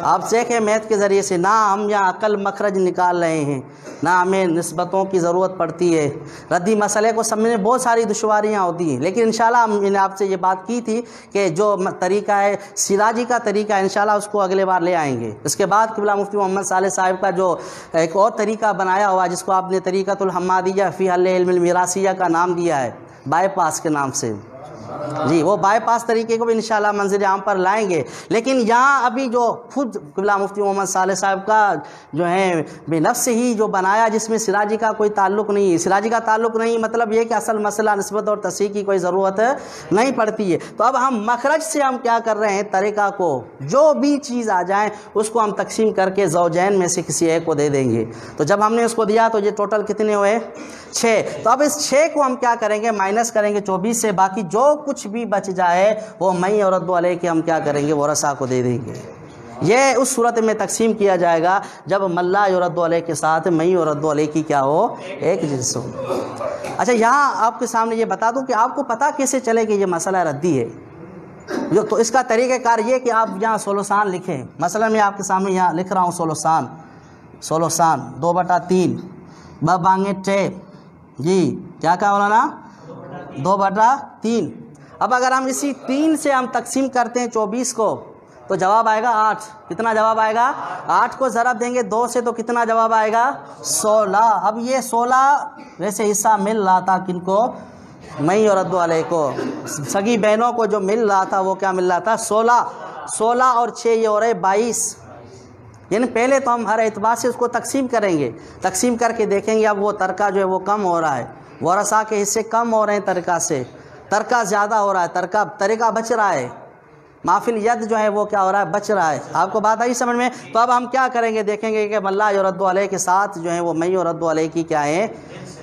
آپ دیکھیں میتھ کے ذریعے سے نہ ہم یہاں عقل مخرج نکال رہے ہیں، نہ ہمیں نسبتوں کی ضرورت پڑتی ہے۔ ردی مسئلے کو سمجھنے میں بہت ساری دشواریاں ہوتی ہیں، لیکن انشاءاللہ ہم نے آپ سے یہ بات کی تھی کہ جو طریقہ ہے سراجی کا طریقہ ہے انشاءاللہ اس کو اگلے بار لے آئیں گے۔ اس کے بعد قبلہ مفتی محمد صالح صاحب کا جو ایک اور طریقہ بنایا ہوا جس کو آپ نے طریقۃ الحمادیہ فی حل علم المیراثیہ کا نام دیا ہے، بائی پاس کے نام سے، جی وہ بائی پاس طریقے کو بھی انشاءاللہ منظر عام پر لائیں گے۔ لیکن یہاں ابھی جو خود قبلہ مفتی محمد صالح صاحب کا جو ہے بے نفس ہی جو بنایا جس میں سراجی کا کوئی تعلق نہیں ہے، سراجی کا تعلق نہیں مطلب یہ کہ اصل مسئلہ نسبت اور تصحیح کی کوئی ضرورت نہیں پڑتی ہے، تو اب ہم مخرج سے ہم کیا کر رہے ہیں طریقہ کو جو بھی چیز آ جائیں اس کو ہم تقسیم کر کے زوجین میں سے کسی ایک کو دے دیں گے۔ تو جب ہم نے اس کو دیا تو یہ ٹوٹل کتنے ہوئے 6۔ تو اب اس 6 کو ہم کیا کریں گے مائنس کریں گے 24 سے، باقی جو کچھ بھی بچ جائے وہ من یرد علیہ کے ہم کیا کریں گے ورثاء کو دے دیں گے۔ یہ اس صورت میں تقسیم کیا جائے گا جب من لا یرد علیہ کے ساتھ من یرد علیہ کی کیا ہو ایک جنس ہو۔ اچھا یہاں آپ کے سامنے یہ بتا دوں کہ آپ کو پتہ کیسے چلے کہ یہ مسئلہ ردی ہے، تو اس کا طریقہ کار یہ کہ آپ یہاں سولوسان لکھیں۔ مثلا میں آپ کے سامنے یہاں لکھ رہا ہوں سولوسان 2/3 بانگے 6، جی کیا کہا مولانا 2/3۔ اب اگر ہم اسی 3 سے ہم تقسیم کرتے ہیں 24 کو تو جواب آئے گا 8۔ کتنا جواب آئے گا 8 کو ضرب دیں گے 2 سے تو کتنا جواب آئے گا 16۔ اب یہ 16 ویسے حصہ مل رہا تھا کن کو میں یرد علیہ کو سگی بہنوں کو جو مل رہا تھا وہ کیا مل رہا تھا؟ 16 اور 6 یہ ہو رہے 22. یعنی پہلے تو ہم ہر اعتبار سے اس کو تقسیم کریں گے، تقسیم کر کے دیکھیں گے اب وہ ترکہ جو ہے وہ کم ہو رہا ہے، ورثہ کے حصے کم ہو رہے ہیں ترکہ سے، ترکہ زیادہ ہو رہا ہے، ترکہ بچ رہا ہے، محفل ید جو ہے وہ کیا ہو رہا ہے؟ بچ رہا ہے. آپ کو بات آئی سمجھ میں؟ تو اب ہم کیا کریں گے؟ دیکھیں گے کہ ملا یرد علیہ کے ساتھ جو ہے وہ میں یرد علیہ کی کیا ہے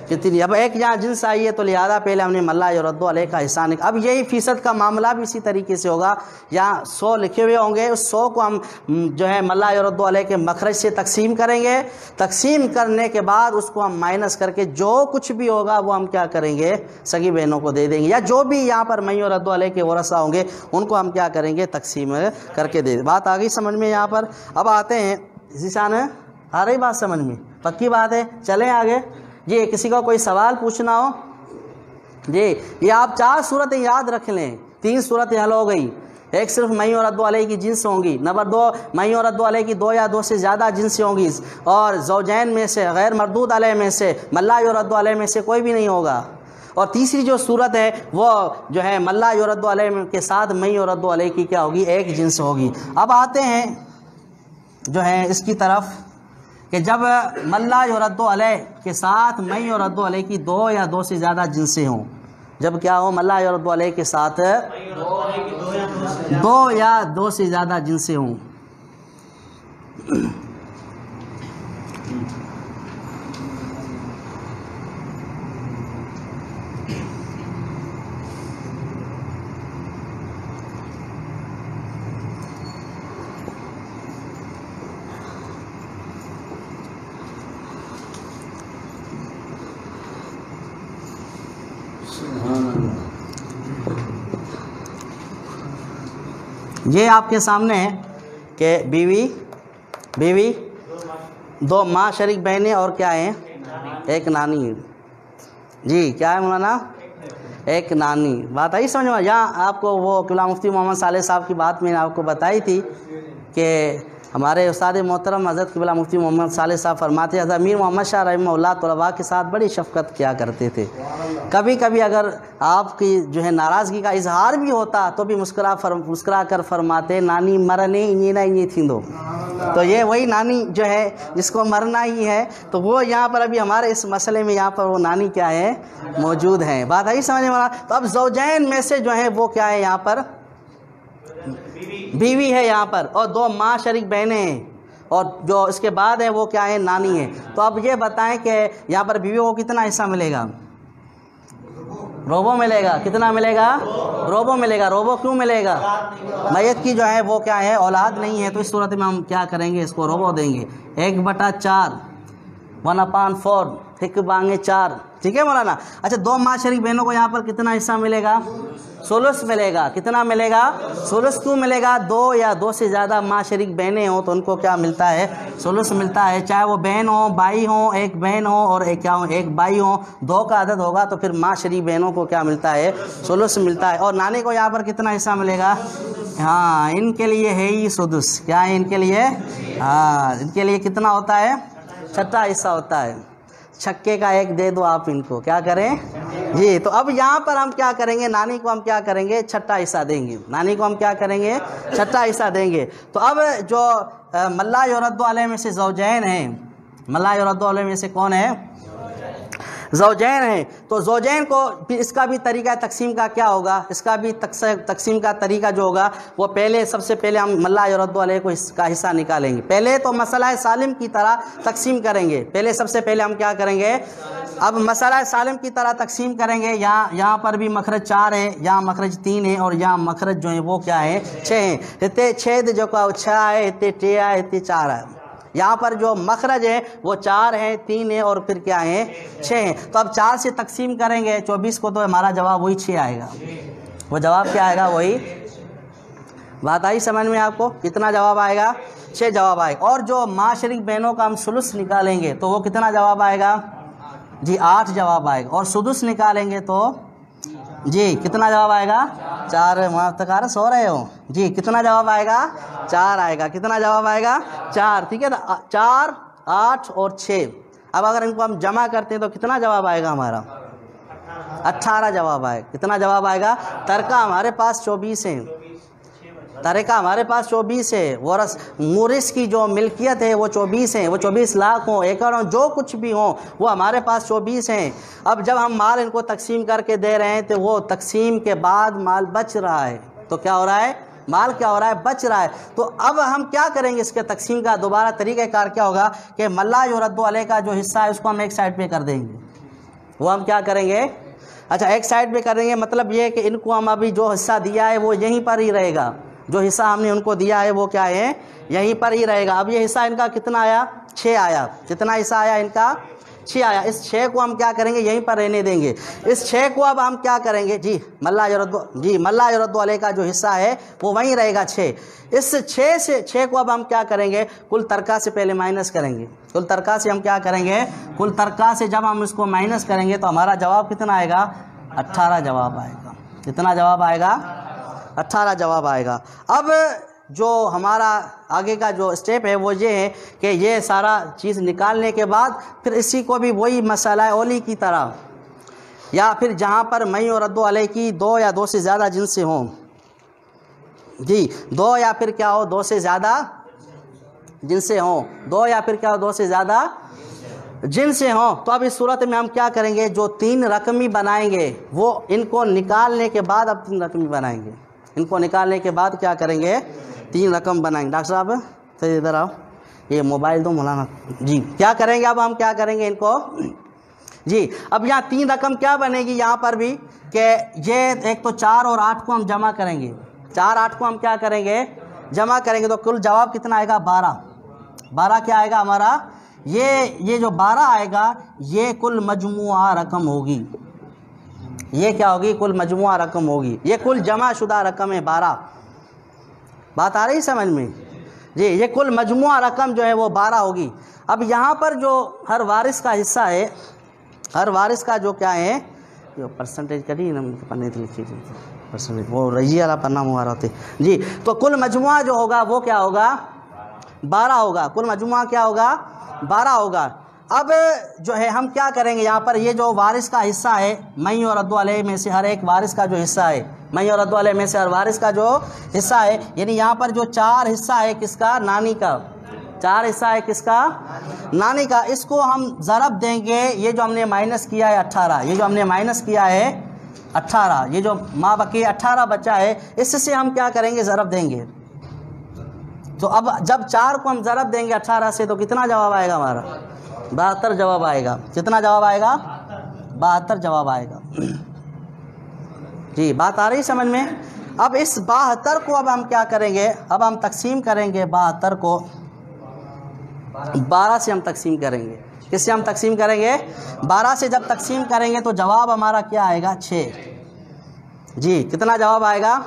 کتنی. اب ایک جہاں جنس آئی ہے تو لہذا پہلے ہم نے ملا یرد علیہ کا حصہ اب یہی فیصد کا معاملہ بھی اسی طریقے سے ہوگا. یہاں 100 لکھے ہوئے ہوں گے، اس 100 کو ہم جو ہے ملا یرد علیہ کے مخرج سے تقسیم کریں گے. تقسیم کرنے کے بعد اس کو ہم مائنس کر کے جو کچھ بھی ہوگا وہ ہم کیا کریں گے؟ سگی بہنوں کو دے دیں گے، یا جو بھی یہاں پر میں یرد علیہ کے ورثہ ہوں گے ان کو ہم کیا کریں گے؟ تقسیم کر کے دے دیں. بات آ گئی سمجھ میں یہاں پر؟ اب آتے ہیں ذیشان ہے، آ رہی بات سمجھ میں؟ پکی بات ہے. چلیں آگے. جی کسی کو کوئی سوال پوچھنا ہو؟ جی یہ آپ 4 صورتیں یاد رکھ لیں، 3 صورتیں حل ہو گئی. ایک صرف میں یرد علیہ کی جنس ہوں گی، نمبر 2 میں یرد علیہ کی 2 یا 2 سے زیادہ جنسیں ہوں گی، اور زوجین میں سے غیر مردود علیہ میں سے ملا یرد علیہ میں سے کوئی بھی نہیں ہوگا. اور تیسری جو صورت ہے وہ جو ہے ملا یرد علیہ کے ساتھ میں یرد علیہ کی کیا ہوگی؟ ایک جنس ہوگی. اب آتے ہیں جو ہے اس کی طرف کہ جب ملا یرد علیہ کے ساتھ میں یرد علیہ کی 2 یا 2 سے زیادہ جنسیں ہوں، جب کیا ہو؟ ملا یرد علیہ کے ساتھ 2 یا 2 سے زیادہ جنسیں ہوں. یہ آپ کے سامنے ہے کہ بیوی 2 ماں شریک بہنیں اور کیا ہیں؟ ایک نانی. جی کیا ہے مولانا؟ ایک نانی. بات آئی سمجھ میں؟ یہاں آپ کو وہ قبلہ مفتی محمد صالح صاحب کی بات میں نے آپ کو بتائی تھی کہ ہمارے استاد محترم حضرت قبلہ مفتی محمد صالح صاحب فرماتے حضرت امیر محمد شاہ رحمہ اللہ طلباء کے ساتھ بڑی شفقت کیا کرتے تھے. کبھی کبھی اگر آپ کی جو ہے ناراضگی کا اظہار بھی ہوتا تو بھی مسکرا کر فرماتے نانی مرنے یہ نہ یہ تھیندو. تو یہ وہی نانی جو ہے جس کو مرنا ہی ہے، تو وہ یہاں پر ابھی ہمارے اس مسئلے میں یہاں پر وہ نانی کیا ہے؟ موجود ہیں. بات آئی سمجھ میں؟ تو اب زوجین میں سے جو ہے وہ کیا ہے؟ یہاں پر بیوی ہے یہاں پر، اور 2 ماں شریک بہنیں ہیں، اور جو اس کے بعد ہے وہ کیا ہے؟ نانی ہے. تو اب یہ بتائیں کہ یہاں پر بیویوں کو کتنا حصہ ملے گا؟ روبو ملے گا. کتنا ملے گا؟ روبو ملے گا. روبو کیوں ملے گا؟ میت کی جو ہے وہ کیا ہے؟ اولاد نہیں ہے، تو اس صورت میں ہم کیا کریں گے؟ اس کو روبو دیں گے. 1/4 1/4 1 بانگے 4. ٹھیک ہے مولانا؟ اچھا 2 ماں شریک بہنوں کو یہاں پر کتنا حصہ ملے گا؟ ثلث ملے گا. کتنا ملے گا؟ ثلث. کیوں ملے گا؟ 2 یا 2 سے زیادہ ماں شریک بہنیں ہوں تو ان کو کیا ملتا ہے؟ ثلث ملتا ہے. چاہے وہ بہن ہوں، بھائی ہوں، ایک بہن ہو اور ایک بھائی ہوں، 2 کا عدد ہوگا تو پھر ماں شریک بہنوں کو کیا ملتا ہے؟ ثلث ملتا ہے. اور نانی کو یہاں پر کتنا حصہ ملے گا؟ ہاں ان کے لیے ہے ہی سدس. کیا ہے ان کے لیے؟ ہاں ان کے لیے کتنا ہوتا ہے؟ 6واں حصہ ہوتا ہے. چھکے کا 1 دے دو آپ ان کو. کیا کریں؟ جی تو اب یہاں پر ہم کیا کریں گے؟ نانی کو ہم کیا کریں گے؟ 6واں حصہ دیں گے. نانی کو ہم کیا کریں گے؟ 6واں حصہ دیں گے. تو اب جو ملا یرد علیہ میں سے زوجین ہیں، ملا یرد علیہ میں سے کون ہے؟ زوجین ہیں. تو زوجین کو اس کا بھی طریقہ تقسیم کا کیا ہوگا؟ اس کا بھی تقسیم کا طریقہ جو ہوگا وہ سب سے پہلے ہم ملا یرد علیہ کو اس کا حصہ نکالیں گے. پہلے تو مسئلہ سالم کی طرح تقسیم کریں گے. سب سے پہلے ہم کیا کریں گے؟ اب مسئلہ سالم کی طرح تقسیم کریں گے. یہاں پر بھی مخرج 4 ہے، یہاں مخرج 3 ہے، اور یہاں مخرج جو ہے وہ کیا ہے؟ 6 ہیں. اتنے چھید جو 6 ہے، اتنے 6 ہے، اتنے 4 ہے. یہاں پر جو مخرج ہے وہ 4 ہیں، 3 ہیں، اور پھر کیا ہیں؟ 6 ہیں. تو اب 4 سے تقسیم کریں گے 24 کو تو ہمارا جواب وہی 6 آئے گا. وہ جواب کیا آئے گا؟ وہی. بات آئی سمجھ میں آپ کو؟ کتنا جواب آئے گا؟ 6 جواب آئے گا. اور جو ماں شریک بہنوں کا ہم ثلث نکالیں گے تو وہ کتنا جواب آئے گا؟ جی 8 جواب آئے گا. اور سدس نکالیں گے تو جی کتنا جواب آئے گا؟ 4. مفتقار سو رہے ہو؟ جی کتنا جواب آئے گا؟ 4 آئے گا. کتنا جواب آئے گا؟ 4. ٹھیک ہے. 4 8 اور 6. اب اگر ان کو ہم جمع کرتے ہیں تو کتنا جواب آئے گا ہمارا؟ 18 جواب آئے. کتنا جواب آئے گا؟ ترکہ ہمارے پاس 24 ہیں. ترکہ ہمارے پاس 24 ہے. مورث کی جو ملکیت ہے وہ 24 ہیں. وہ 24 لاکھ ہوں، ایکڑ ہوں، جو کچھ بھی ہوں وہ ہمارے پاس 24 ہیں. اب جب ہم مال ان کو تقسیم کر کے دے رہے ہیں تو وہ تقسیم کے بعد مال بچ رہا ہے. تو کیا ہو رہا ہے؟ مال کیا ہو رہا ہے؟ بچ رہا ہے. تو اب ہم کیا کریں گے؟ اس کے تقسیم کا دوبارہ طریقہ کار کیا ہوگا کہ ملا یرد علیہ کا جو حصہ ہے اس کو ہم ایک سائڈ پہ کر دیں گے. وہ ہم کیا کریں گے؟ اچھا ایک سائڈ پہ کریں گے. مطلب یہ کہ ان کو ہم ابھی جو حصہ دیا ہے وہ یہیں پر ہی رہے گا. جو حصہ ہم نے ان کو دیا ہے وہ کیا ہے؟ یہیں پر ہی رہے گا. اب یہ حصہ ان کا کتنا آیا؟ 6 آیا. کتنا حصہ آیا ان کا؟ 6 آیا. اس 6 کو ہم کیا کریں گے؟ یہیں پر رہنے دیں گے. اس 6 کو اب ہم کیا کریں گے؟ جی ملا یرد علیہ کا جو حصہ ہے وہ وہیں رہے گا 6. اس 6 کو اب ہم کیا کریں گے؟ کل ترکہ سے پہلے مائنس کریں گے. کل ترکہ سے ہم کیا کریں گے؟ کل ترکہ سے جب ہم اس کو مائنس کریں گے تو ہمارا جواب کتنا آئے گا؟ 18 جواب آئے گا. کتنا جواب آئے گا؟ 18 جواب آئے گا. اب جو ہمارا آگے کا جو اسٹیپ ہے وہ یہ ہے کہ یہ سارا چیز نکالنے کے بعد پھر اسی کو بھی وہی مسئلہ اولی کی طرح یا پھر جہاں پر میں اور رد علیہ کی 2 یا 2 سے زیادہ جن سے ہوں، جی 2 یا پھر کیا ہو 2 سے زیادہ جن سے ہوں، 2 یا پھر کیا ہو 2 سے زیادہ جن سے ہوں. تو اب اس صورت میں ہم کیا کریں گے؟ جو 3 رقمی بنائیں گے وہ ان کو نکالنے کے بعد اب 3 رقمی بنائیں گے. ان کو نکالنے کے بعد کیا کریں گے؟ 3 رقم بنائیں گے. ڈاکٹر صاحب ادھر آؤ، یہ موبائل دو مولانا. جی کیا کریں گے؟ اب ہم کیا کریں گے ان کو؟ جی اب یہاں 3 رقم کیا بنے گی یہاں پر بھی کہ یہ ایک تو 4 اور 8 کو ہم جمع کریں گے. 4 8 کو ہم کیا کریں گے؟ جمع کریں گے. تو کل جواب کتنا آئے گا؟ 12. 12 کیا آئے گا ہمارا؟ یہ جو 12 آئے گا یہ کل مجموعہ رقم ہوگی. یہ کیا ہوگی؟ کل مجموعہ رقم ہوگی. یہ کل جمع شدہ رقم ہے 12. بات آ رہی سمجھ میں؟ جی یہ کل مجموعہ رقم جو ہے وہ 12 ہوگی. اب یہاں پر جو ہر وارث کا حصہ ہے، ہر وارث کا جو کیا ہے جو پرسنٹیج کری نا پنے لکھی جی پرسنٹیج وہ رجی والا پنا مہارا ہوتے. جی تو کل مجموعہ جو ہوگا وہ کیا ہوگا؟ 12 ہوگا. کل مجموعہ کیا ہوگا؟ 12 ہوگا. اب جو ہے ہم کیا کریں گے یہاں پر یہ جو وارث کا حصہ ہے میں اور رد علیہ میں سے ہر ایک وارث کا جو حصہ ہے، میں اور رد علیہ میں سے ہر وارث کا جو حصہ ہے، یعنی یہاں پر جو 4 حصہ ہے کس کا؟ نانی کا. 4 حصہ ہے کس کا؟ نانی کا. اس کو ہم ضرب دیں گے. یہ جو ہم نے مائنس کیا ہے 18، یہ جو ہم نے مائنس کیا ہے 18، یہ جو ماں بقی 18 بچہ ہے اس سے ہم کیا کریں گے؟ ضرب دیں گے. تو اب جب 4 کو ہم ضرب دیں گے 18 سے تو کتنا جواب آئے گا ہمارا؟ 72 جواب آئے گا. کتنا جواب آئے گا؟ 72 جواب آئے گا. جی بات آ رہی سمجھ میں؟ اب اس 72 کو اب ہم کیا کریں گے؟ اب ہم تقسیم کریں گے 72 کو 12 سے ہم تقسیم کریں گے. کس سے ہم تقسیم کریں گے؟ 12 سے جب تقسیم کریں گے تو جواب ہمارا کیا آئے گا؟ 6. جی کتنا جواب آئے گا؟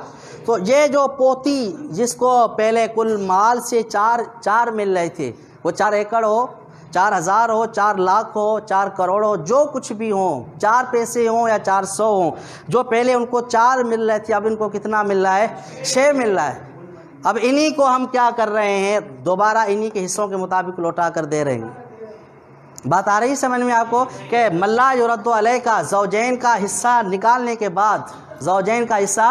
تو یہ جو پوتی جس کو پہلے کل مال سے 4 مل رہے تھے، وہ 4 ایکڑ ہو، 4,000 ہو، 4 لاکھ ہو، 4 کروڑ ہو، جو کچھ بھی ہوں، 4 پیسے ہوں یا 400 ہوں، جو پہلے ان کو 4 مل رہے تھے اب ان کو کتنا مل رہا ہے؟ 6 مل رہا ہے. اب انہی کو ہم کیا کر رہے ہیں؟ دوبارہ انہی کے حصوں کے مطابق لوٹا کر دے رہے ہیں. بات آ رہی سمجھ میں آپ کو کہ ملا یرد علیہ کا زوجین کا حصہ نکالنے کے بعد، زوجین کا حصہ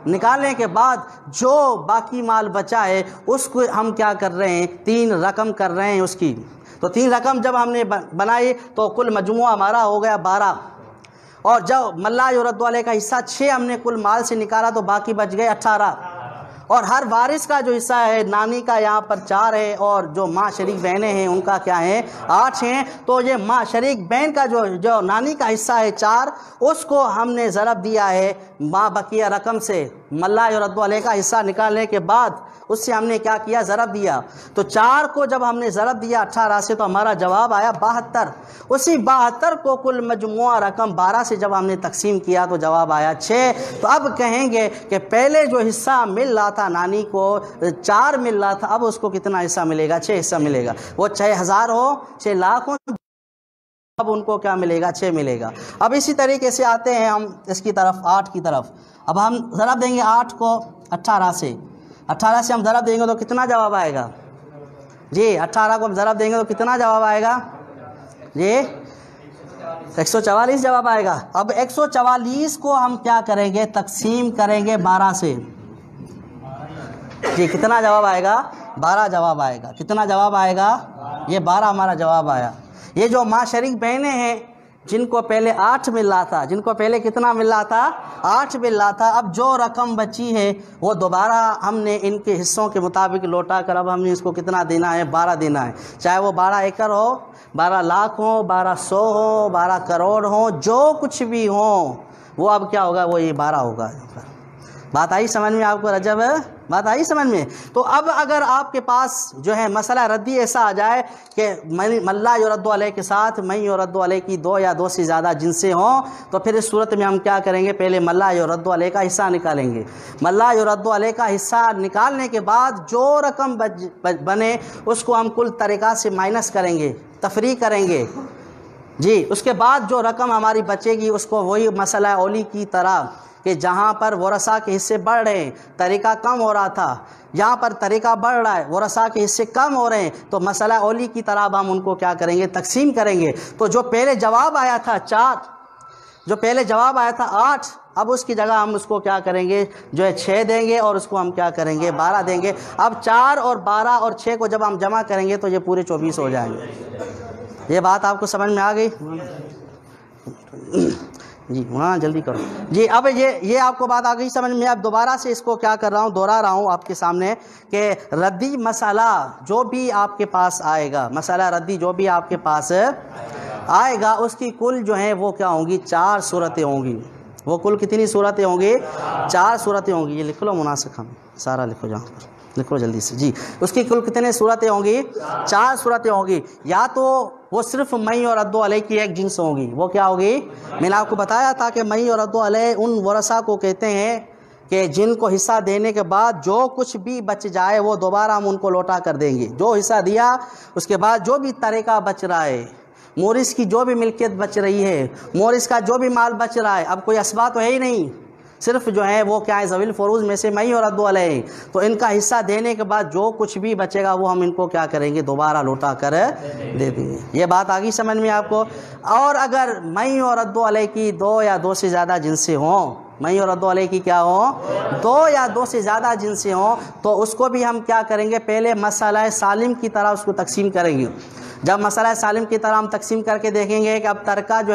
نکالنے کے بعد جو باقی مال بچا ہے اس کو ہم کیا کر رہے ہیں؟ 3 رقم کر رہے ہیں اس کی. تو 3 رقم جب ہم نے بنائی تو کل مجموعہ ہمارا ہو گیا 12. اور جب ملا یرد علیہ کا حصہ 6 ہم نے کل مال سے نکالا تو باقی بچ گئے 18. اور ہر وارث کا جو حصہ ہے نانی کا یہاں پر 4 ہے اور جو ماں شریک بہنیں ہیں ان کا کیا ہے؟ 8 ہیں. تو یہ ماں شریک بہن کا جو نانی کا حصہ ہے 4، اس کو ہم نے ضرب دیا ہے ماں بقیہ رقم سے. ملا یرد علیہ کا حصہ نکالنے کے بعد اس سے ہم نے کیا کیا؟ ضرب دیا. تو 4 کو جب ہم نے ضرب دیا 18 سے تو ہمارا جواب آیا 72. اسی 72 کو کل مجموعہ رقم 12 سے جب ہم نے تقسیم کیا تو جواب آیا 6. تو اب کہیں گے کہ پہلے جو حصہ مل رہا تھا نانی کو 4 مل رہا تھا، اب اس کو کتنا حصہ ملے گا؟ 6 حصہ ملے گا. وہ 6,000 ہو، 6 لاکھ ہو، اب ان کو کیا ملے گا؟ 6 ملے گا. اب اسی طریقے سے آتے ہیں ہم اس کی طرف 8 کی طرف. اب ہم ضرب دیں گے 8 کو 18 سے. 18 سے ہم ضرب دیں گے تو کتنا جواب آئے گا؟ جی 18 کو ہم ضرب دیں گے تو کتنا جواب آئے گا؟ جی 144 جواب آئے گا۔ اب 144 کو ہم کیا کریں گے؟ تقسیم کریں گے 12 سے۔ جی کتنا جواب آئے گا؟ 12 جواب آئے گا۔ کتنا جواب آئے گا؟ یہ 12 ہمارا جواب آیا۔ یہ جو ماں شریک بہنیں ہیں جن کو پہلے 8 مل رہا تھا، جن کو پہلے کتنا مل رہا تھا؟ 8 مل رہا تھا، اب جو رقم بچی ہے وہ دوبارہ ہم نے ان کے حصوں کے مطابق لوٹا کر اب ہم نے اس کو کتنا دینا ہے؟ 12 دینا ہے، چاہے وہ 12 ایکڑ ہو، 12 لاکھ ہو، 1200 ہو، 12 کروڑ ہو، جو کچھ بھی ہو وہ اب کیا ہوگا؟ وہ یہ 12 ہوگا۔ بات آئی سمجھ میں آپ کو رجب؟ بات آئی سمجھ میں؟ تو اب اگر آپ کے پاس جو ہے مسئلہ ردی ایسا آ جائے کہ من لا یرد علیہ کے ساتھ من یرد علیہ کی 2 یا 2 سے زیادہ جنسیں ہوں، تو پھر اس صورت میں ہم کیا کریں گے؟ پہلے من لا یرد علیہ کا حصہ نکالیں گے۔ من لا یرد علیہ کا حصہ نکالنے کے بعد جو رقم بنے اس کو ہم کل طریقہ سے مائنس کریں گے، تفریق کریں گے۔ جی اس کے بعد جو رقم ہماری بچے گی اس کو وہی مسئلہ اولی کی طرح کہ جہاں پر ورثہ کے حصے بڑھ رہے ہیں، طریقہ کم ہو رہا تھا، یہاں پر طریقہ بڑھ رہا ہے، ورثہ کے حصے کم ہو رہے ہیں، تو مسئلہ اولی کی طرح ہم ان کو کیا کریں گے؟ تقسیم کریں گے۔ تو جو پہلے جواب آیا تھا 4، جو پہلے جواب آیا تھا 8، اب اس کی جگہ ہم اس کو کیا کریں گے؟ جو ہے 6 دیں گے اور اس کو ہم کیا کریں گے؟ 12 دیں گے۔ اب 4 اور 12 اور 6 کو جب ہم جمع کریں گے تو یہ پورے 24 ہو جائیں گے۔ یہ بات آپ کو سمجھ میں آ گئی؟ جی ہاں جلدی کرو جی۔ اب یہ آپ کو بات آ گئی سمجھ میں؟ اب دوبارہ سے اس کو کیا کر رہا ہوں؟ دوہرا رہا ہوں آپ کے سامنے کہ ردی مسئلہ جو بھی آپ کے پاس آئے گا، مسئلہ ردی جو بھی آپ کے پاس آئے گا، اس کی کل جو ہے وہ کیا ہوں گی؟ 4 صورتیں ہوں گی۔ وہ کل کتنی صورتیں ہوں گی؟ 4 صورتیں ہوں گی۔ یہ لکھ لو مناسب، ہم سارا لکھو جہاں پر، لکھ لو جلدی سے جی۔ اس کی کل کتنے صورتیں ہوں گی؟ 4 صورتیں ہوں گی۔ یا تو وہ صرف مئی اور رد علیہ کی ایک جنس ہوں گی، وہ کیا ہوگی؟ میں نے آپ کو بتایا تھا کہ مئی اور رد علیہ ان ورثہ کو کہتے ہیں کہ جن کو حصہ دینے کے بعد جو کچھ بھی بچ جائے وہ دوبارہ ہم ان کو لوٹا کر دیں گے۔ جو حصہ دیا اس کے بعد جو بھی طریقہ بچ رہا ہے، مورث کی جو بھی ملکیت بچ رہی ہے، مورث کا جو بھی مال بچ رہا ہے، اب کوئی اسباط تو ہے ہی نہیں، صرف جو ہے وہ کیا ہے؟ ذوی الفروض میں سے مئی اور رد علیہ، تو ان کا حصہ دینے کے بعد جو کچھ بھی بچے گا وہ ہم ان کو کیا کریں گے؟ دوبارہ لوٹا کر دے دیں گے۔ یہ بات آگی سمجھ میں آپ کو؟ اور اگر مئی اور رد علیہ کی 2 یا 2 سے زیادہ جنسیں ہوں، مئی اور رد علیہ کی کیا ہوں؟ 2 یا 2 سے زیادہ جنسیں ہوں، تو اس کو بھی ہم کیا کریں گے؟ پہلے مسئلہ سالم کی طرح اس کو تقسیم کریں گے۔ جب مسئلہ سالم کی طرح ہم تقسیم کر کے دیکھیں گے کہ اب طریقہ جو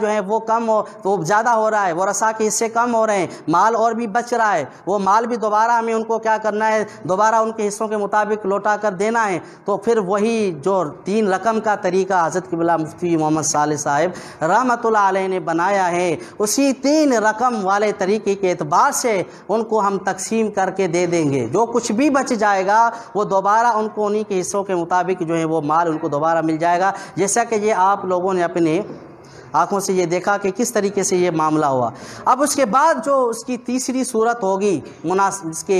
ہے وہ کم ہو، وہ زیادہ ہو رہا ہے، ورثہ کے حصے کم ہو رہے ہیں، مال اور بھی بچ رہا ہے، وہ مال بھی دوبارہ ہمیں ان کو کیا کرنا ہے؟ دوبارہ ان کے حصوں کے مطابق لوٹا کر دینا ہے، تو پھر وہی جو 3 رقم کا طریقہ حضرت قبلہ مفتی محمد صالح صاحب رحمۃ اللہ علیہ نے بنایا ہے، اسی 3 رقم والے طریقے کے اعتبار سے ان کو ہم تقسیم کر کے دے دیں گے۔ جو کچھ بھی بچ جائے گا وہ دوبارہ ان کو انہی کے حصوں کے مطابق جو ہے وہ مال ان کو دوبارہ مل جائے گا، جیسا کہ یہ آپ لوگوں نے اپنے آنکھوں سے یہ دیکھا کہ کس طریقے سے یہ معاملہ ہوا۔ اب اس کے بعد جو اس کی تیسری صورت ہوگی اس کے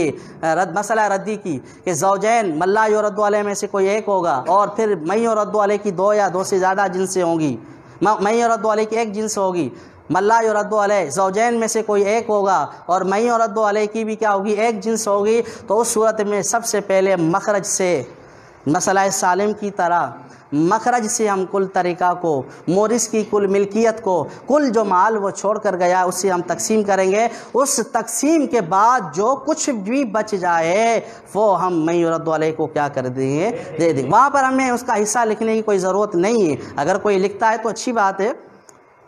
مسئلہ ردی کی کہ زوجین من لا یرد علیہ میں سے کوئی ایک ہوگا، اور پھر من یرد علیہ کی 2 یا 2 سے زیادہ جنسیں ہوں گی، من یرد علیہ کی ایک جنس ہوگی، من لا یرد علیہ زوجین میں سے کوئی ایک ہوگا، اور من یرد علیہ کی بھی کیا ہوگی؟ ایک جنس ہوگی۔ تو اس صورت میں سب سے پہلے مخرج سے، مسئلہ سالم کی طرح مخرج سے ہم کل طریقہ کو، مورث کی کل ملکیت کو، کل جو مال وہ چھوڑ کر گیا اس سے ہم تقسیم کریں گے۔ اس تقسیم کے بعد جو کچھ بھی بچ جائے وہ ہم من یرد علیہ کو کیا کر دیں گے؟ دے دیں گے۔ وہاں پر ہمیں اس کا حصہ لکھنے کی کوئی ضرورت نہیں ہے، اگر کوئی لکھتا ہے تو اچھی بات ہے،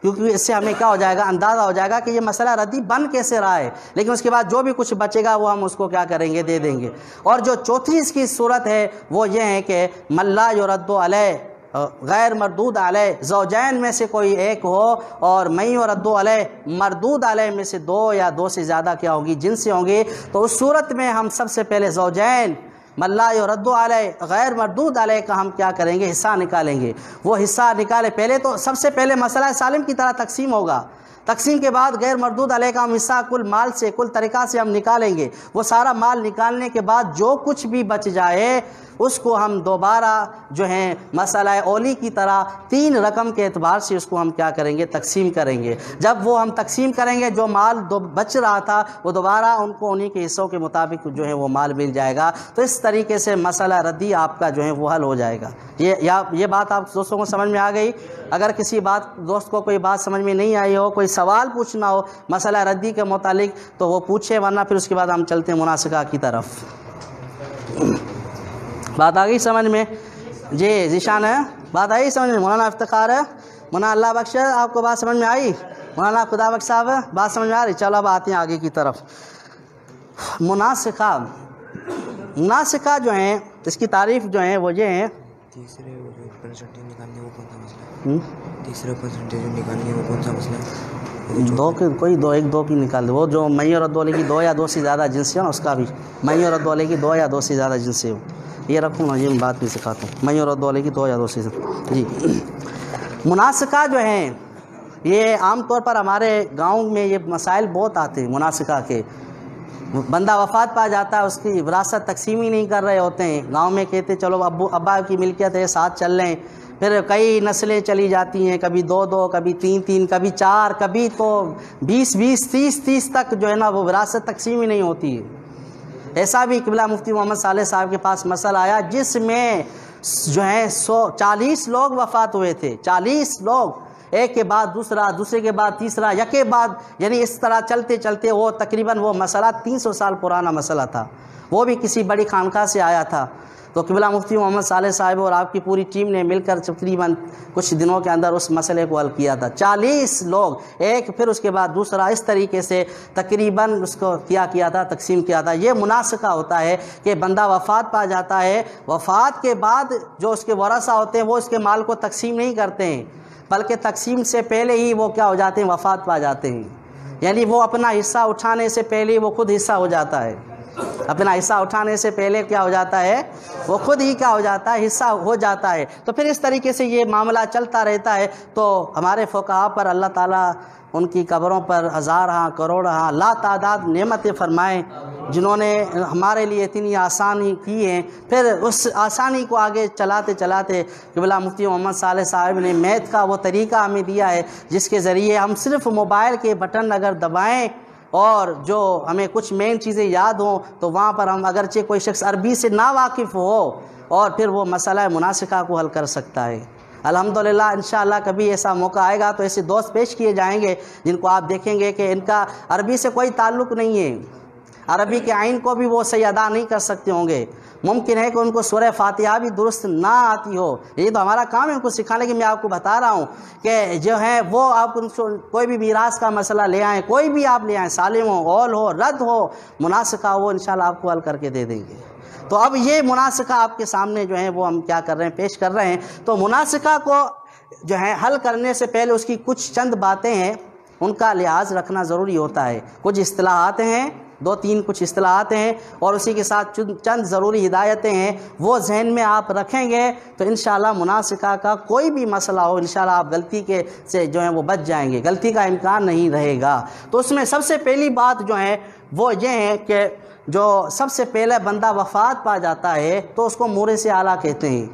کیونکہ اس سے ہمیں کیا ہو جائے گا؟ اندازہ ہو جائے گا کہ یہ مسئلہ ردی بن کیسے رہا ہے، لیکن اس کے بعد جو بھی کچھ بچے گا وہ ہم اس کو کیا کریں گے؟ دے دیں گے۔ اور جو چوتھی اس کی صورت ہے وہ یہ ہے کہ من لا یرد علیہ غیر مردود علیہ زوجین میں سے کوئی ایک ہو، اور من یرد علیہ مردود علیہ میں سے 2 یا 2 سے زیادہ کیا ہوگی؟ جنسیں ہوں گی۔ تو اس صورت میں ہم سب سے پہلے زوجین من لا یرد علیہ غیر مردود علیہ کا ہم کیا کریں گے؟ حصہ نکالیں گے۔ وہ حصہ نکالے، پہلے تو سب سے پہلے مسئلہ سالم کی طرح تقسیم ہوگا، تقسیم کے بعد غیر مردود علیہ کا ہم حصہ کل مال سے کل طریقہ سے ہم نکالیں گے، وہ سارا مال نکالنے کے بعد جو کچھ بھی بچ جائے اس کو ہم دوبارہ جو ہیں مسئلہ اولی کی طرح 3 رقم کے اعتبار سے اس کو ہم کیا کریں گے، تقسیم کریں گے۔ جب وہ ہم تقسیم کریں گے جو مال بچ رہا تھا وہ دوبارہ ان کو انہی کے حصوں کے مطابق جو ہے وہ مال مل جائے گا۔ تو اس طریقے سے مسئلہ ردی آپ کا جو ہے وہ حل ہو جائے گا۔ یہ بات آپ دوستوں کو سمجھ میں آ گئی؟ اگر کسی دوست کو کوئی بات سمجھ میں نہیں آئی ہو، کوئی سوال پوچھنا ہو مسئلہ ردی کے متعلق تو وہ پوچھے، ورنہ پھر اس کے بعد ہم چلتے ہیں مناسکہ کی طرف۔ بات آ گئی سمجھ میں؟ جی ذیشان ہے، بات آئی سمجھ میں؟ مولانا افتخار ہے، مولانا اللہ بخش، آپ کو بات سمجھ میں آئی؟ مولانا خدا بخش صاحب بات سمجھ میں آ رہی؟ چلو اب آتے ہیں آگے کی طرف۔ مناسکہ جو ہیں اس کی تعریف جو ہیں وہ یہ ہیں، تیسرے پرسنٹیج نکالنے وہ کون سا مسئلہ ہے؟ تیسرا پرسنٹیج نکالنے وہ کون سا مسئلہ ہے؟ کوئی دو کی نکال دے، وہ جو معی اور رد والے کی 2 یا 2 سے زیادہ جنسی ہو نا، اس کا بھی معی اور رد والے کی 2 یا 2 سے زیادہ جنسی ہو، یہ رکھوں نا، یہ میں بات بھی سکھاتا ہوں۔ معی اور رد والے کی 2 یا 2 سے زیادہ۔ جی مناسکہ جو ہیں یہ عام طور پر ہمارے گاؤں میں یہ مسائل بہت آتے ہیں مناسکہ کے۔ بندہ وفات پا جاتا ہے، اس کی وراثت تقسیم ہی نہیں کر رہے ہوتے ہیں، گاؤں میں کہتے چلو ابا کی ملکیت ہے ساتھ چل لیں، پھر کئی نسلیں چلی جاتی ہیں، کبھی 2 کبھی 3 کبھی 4، کبھی تو 20 30 تک جو ہے نا وہ وراثت تقسیم ہی نہیں ہوتی ہے۔ ایسا بھی قبلہ مفتی محمد صالح صاحب کے پاس مسئلہ آیا جس میں جو ہے 40 لوگ وفات ہوئے تھے، 40 لوگ، ایک کے بعد دوسرا، دوسرے کے بعد تیسرا، یک کے بعد، یعنی اس طرح چلتے چلتے وہ تقریباً وہ مسئلہ 300 سال پرانا مسئلہ تھا، وہ بھی کسی بڑی خانقاہ سے آیا تھا۔ تو قبلہ مفتی محمد صالح صاحب اور آپ کی پوری ٹیم نے مل کر تقریباً کچھ دنوں کے اندر اس مسئلے کو حل کیا تھا۔ 40 لوگ، ایک پھر اس کے بعد دوسرا، اس طریقے سے تقریباً اس کو کیا تھا، تقسیم کیا تھا۔ یہ مناسکہ ہوتا ہے کہ بندہ وفات پا جاتا ہے، وفات کے بعد جو اس کے ورثہ ہوتے ہیں وہ اس کے مال کو تقسیم نہیں کرتے ہیں، بلکہ تقسیم سے پہلے ہی وہ کیا ہو جاتے ہیں، وفات پا جاتے ہیں، یعنی وہ اپنا حصہ اٹھانے سے پہلے ہی وہ خود حصہ ہو جاتا ہے، اپنا حصہ اٹھانے سے پہلے کیا ہو جاتا ہے، وہ خود ہی کیا ہو جاتا ہے، حصہ ہو جاتا ہے۔ تو پھر اس طریقے سے یہ معاملہ چلتا رہتا ہے۔ تو ہمارے فقہاء پر اللہ تعالیٰ ان کی قبروں پر ہزارہاں کروڑہاں لا تعداد نعمتیں فرمائیں، جنہوں نے ہمارے لیے اتنی آسانی کی ہیں۔ پھر اس آسانی کو آگے چلاتے چلاتے قبلہ مفتی محمد صالح صاحب نے میتھ کا وہ طریقہ ہمیں دیا ہے جس کے ذریعے ہم صرف موبائل کے بٹن اگر دبائیں اور جو ہمیں کچھ مین چیزیں یاد ہوں تو وہاں پر ہم اگرچہ کوئی شخص عربی سے نا واقف ہو اور پھر وہ مسئلہ مناسکہ کو حل کر سکتا ہے۔ الحمدللہ انشاءاللہ کبھی ایسا موقع آئے گا تو ایسے دوست پیش کیے جائیں گے جن کو آپ دیکھیں گے کہ ان کا عربی سے کوئی تعلق نہیں ہے، عربی کے عین کو بھی وہ صحیح ادا نہیں کر سکتے ہوں گے، ممکن ہے کہ ان کو سورہ فاتحہ بھی درست نہ آتی ہو۔ یہ تو ہمارا کام ہے ان کو سکھانے کی۔ میں آپ کو بتا رہا ہوں کہ جو ہے وہ آپ کوئی بھی میراث کا مسئلہ لے آئیں، کوئی بھی آپ لے آئیں، سالم ہو، اول ہو، رد ہو، مناسکہ وہ انشاءاللہ آپ کو حل کر کے دے دیں گے۔ تو اب یہ مناسکہ آپ کے سامنے جو ہے وہ ہم کیا کر رہے ہیں، پیش کر رہے ہیں۔ تو مناسکہ کو جو ہے حل کرنے سے پہلے اس کی کچھ چند باتیں ہیں، ان کا لحاظ رکھنا ضروری ہوتا ہے۔ کچھ اصطلاحات ہیں، 2-3 کچھ اصطلاحات ہیں، اور اسی کے ساتھ چند ضروری ہدایتیں ہیں، وہ ذہن میں آپ رکھیں گے تو انشاءاللہ مناسکہ کا کوئی بھی مسئلہ ہو انشاءاللہ آپ غلطی سے جو ہے وہ بچ جائیں گے، غلطی کا امکان نہیں رہے گا۔ تو اس میں سب سے پہلی بات جو ہے وہ یہ ہے کہ جو سب سے پہلے بندہ وفات پا جاتا ہے تو اس کو مورث اعلیٰ کہتے ہیں۔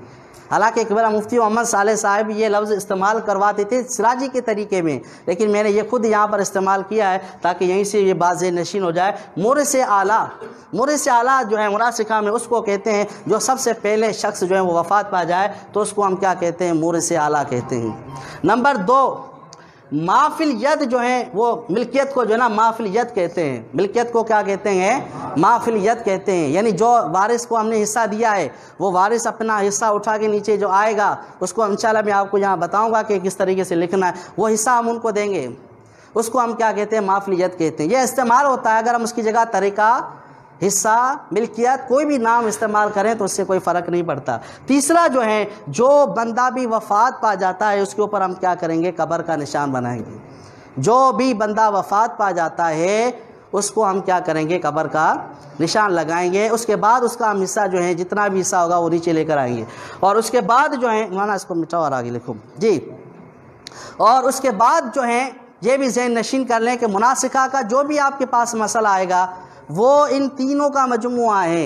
حالانکہ قبلہ مفتی محمد صالح صاحب یہ لفظ استعمال کرواتے تھے سراجی کے طریقے میں، لیکن میں نے یہ خود یہاں پر استعمال کیا ہے تاکہ یہیں سے یہ بات ذہن نشین ہو جائے۔ مورث اعلیٰ، مورث اعلیٰ جو ہے مناسکہ میں اس کو کہتے ہیں جو سب سے پہلے شخص جو ہے وہ وفات پا جائے تو اس کو ہم کیا کہتے ہیں، مورث اعلیٰ کہتے ہیں۔ نمبر 2، مافل ید جو ہے وہ ملکیت کو جو ہے نا مافل ید کہتے ہیں۔ ملکیت کو کیا کہتے ہیں، مافل ید کہتے ہیں، یعنی جو وارث کو ہم نے حصہ دیا ہے وہ وارث اپنا حصہ اٹھا کے نیچے جو آئے گا اس کو انشاءاللہ میں آپ کو یہاں بتاؤں گا کہ کس طریقے سے لکھنا ہے، وہ حصہ ہم ان کو دیں گے، اس کو ہم کیا کہتے ہیں، مافل ید کہتے ہیں۔ یہ استعمال ہوتا ہے اگر ہم اس کی جگہ طریقہ، حصہ، ملکیت کوئی بھی نام استعمال کریں تو اس سے کوئی فرق نہیں پڑتا۔ تیسرا جو ہے جو بندہ بھی وفات پا جاتا ہے اس کے اوپر ہم کیا کریں گے، قبر کا نشان بنائیں گے۔ جو بھی بندہ وفات پا جاتا ہے اس کو ہم کیا کریں گے، قبر کا نشان لگائیں گے۔ اس کے بعد اس کا ہم حصہ جو ہے جتنا بھی حصہ ہوگا وہ نیچے لے کر آئیں گے، اور اس کے بعد جو ہے مولانا اس کو مٹاؤ اور آگے لکھو جی، اور اس کے بعد جو ہے یہ بھی ذہن نشین کر لیں کہ مناسکہ کا جو بھی آپ کے پاس مسئلہ آئے گا وہ ان تینوں کا مجموعہ ہے،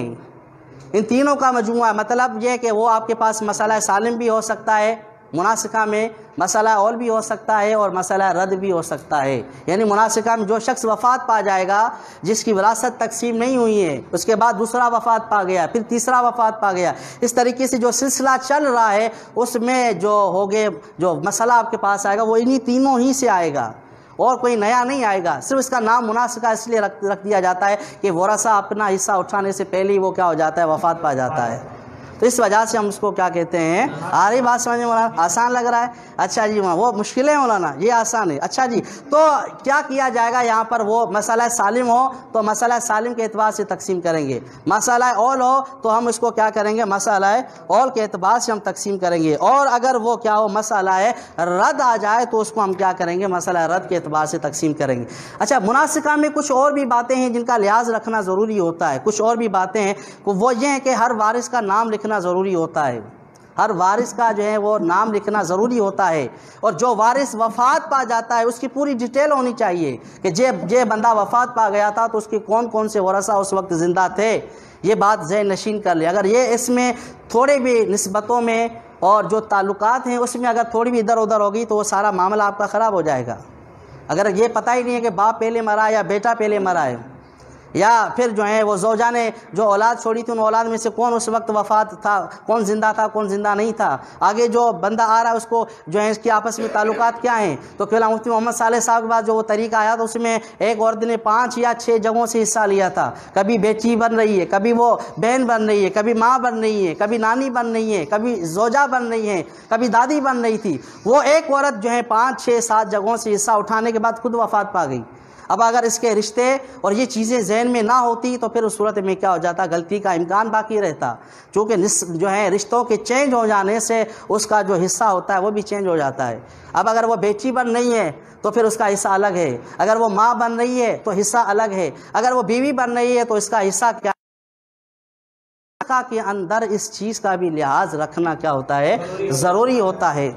ان تینوں کا مجموعہ ہے۔ مطلب یہ کہ وہ آپ کے پاس مسئلہ سالم بھی ہو سکتا ہے، مناسکہ میں مسئلہ اول بھی ہو سکتا ہے، اور مسئلہ رد بھی ہو سکتا ہے۔ یعنی مناسکہ میں جو شخص وفات پا جائے گا جس کی وراثت تقسیم نہیں ہوئی ہے، اس کے بعد دوسرا وفات پا گیا، پھر تیسرا وفات پا گیا، اس طریقے سے جو سلسلہ چل رہا ہے اس میں جو ہوگے جو مسئلہ آپ کے پاس آئے گا وہ انہی تینوں ہی سے آئے گا، اور کوئی نیا نہیں آئے گا۔ صرف اس کا نام مناسکہ اس لیے رکھ دیا جاتا ہے کہ ورثہ اپنا حصہ اٹھانے سے پہلے ہی وہ کیا ہو جاتا ہے، وفات پا جاتا ہے۔ تو اس وجہ سے ہم اس کو کیا کہتے ہیں، آ رہی بات سمجھنے مولانا؟ آسان لگ رہا ہے؟ اچھا جی وہ مشکل ہے مولانا، یہ آسان ہے۔ اچھا جی، تو کیا کیا جائے گا یہاں پر؟ وہ مسئلہ سالم ہو تو مسئلہ سالم کے اعتبار سے تقسیم کریں گے، مسئلہ اول ہو تو ہم اس کو کیا کریں گے، مسئلہ اول کے اعتبار سے ہم تقسیم کریں گے، اور اگر وہ کیا ہو مسئلہ رد آ جائے تو اس کو ہم کیا کریں گے، مسئلہ رد کے اعتبار سے تقسیم کریں گے۔ اچھا، مناسکہ میں کچھ اور بھی باتیں ہیں جن کا لحاظ رکھنا ضروری ہوتا ہے، کچھ اور بھی باتیں ہیں، وہ یہ ہیں کہ ہر وارث کا نام لکھنا ضروری ہوتا ہے، ہر وارث کا جو ہے وہ نام لکھنا ضروری ہوتا ہے، اور جو وارث وفات پا جاتا ہے اس کی پوری ڈیٹیل ہونی چاہیے کہ یہ بندہ وفات پا گیا تھا تو اس کے کون کون سے ورثہ اس وقت زندہ تھے، یہ بات ذہن نشین کر لے۔ اگر یہ اس میں تھوڑے بھی نسبتوں میں اور جو تعلقات ہیں اس میں اگر تھوڑی بھی ادھر ادھر ہوگی تو وہ سارا معاملہ آپ کا خراب ہو جائے گا۔ اگر یہ پتہ ہی نہیں ہے کہ باپ پہلے مرا یا بیٹا پہلے مرا ہے، یا پھر جو ہے وہ زوجہ نے جو اولاد چھوڑی تھی ان اولاد میں سے کون اس وقت وفات تھا، کون زندہ تھا کون زندہ نہیں تھا، آگے جو بندہ آ رہا ہے اس کو جو ہے اس کے آپس میں تعلقات کیا ہیں۔ تو قلعہ مفتی محمد صالح صاحب کے بعد جو وہ طریقہ آیا تو اس میں ایک عورت نے 5 یا 6 جگہوں سے حصہ لیا تھا، کبھی بیٹی بن رہی ہے، کبھی وہ بہن بن رہی ہے، کبھی ماں بن رہی ہے، کبھی نانی بن رہی ہے، کبھی زوجہ بن رہی ہے، کبھی دادی بن رہی تھی۔ وہ ایک عورت جو ہے 5 6 7 جگہوں سے حصہ اٹھانے کے بعد خود وفات پا گئی۔ اب اگر اس کے رشتے اور یہ چیزیں ذہن میں نہ ہوتی تو پھر اس صورت میں کیا ہو جاتا، غلطی کا امکان باقی رہتا، چونکہ جو ہے رشتوں کے چینج ہو جانے سے اس کا جو حصہ ہوتا ہے وہ بھی چینج ہو جاتا ہے۔ اب اگر وہ بیٹی بن رہی ہے تو پھر اس کا حصہ الگ ہے، اگر وہ ماں بن رہی ہے تو حصہ الگ ہے، اگر وہ بیوی بن رہی ہے تو اس کا حصہ کیا کے اندر اس چیز کا بھی لحاظ رکھنا کیا ہوتا ہے، ضروری ہوتا ہے۔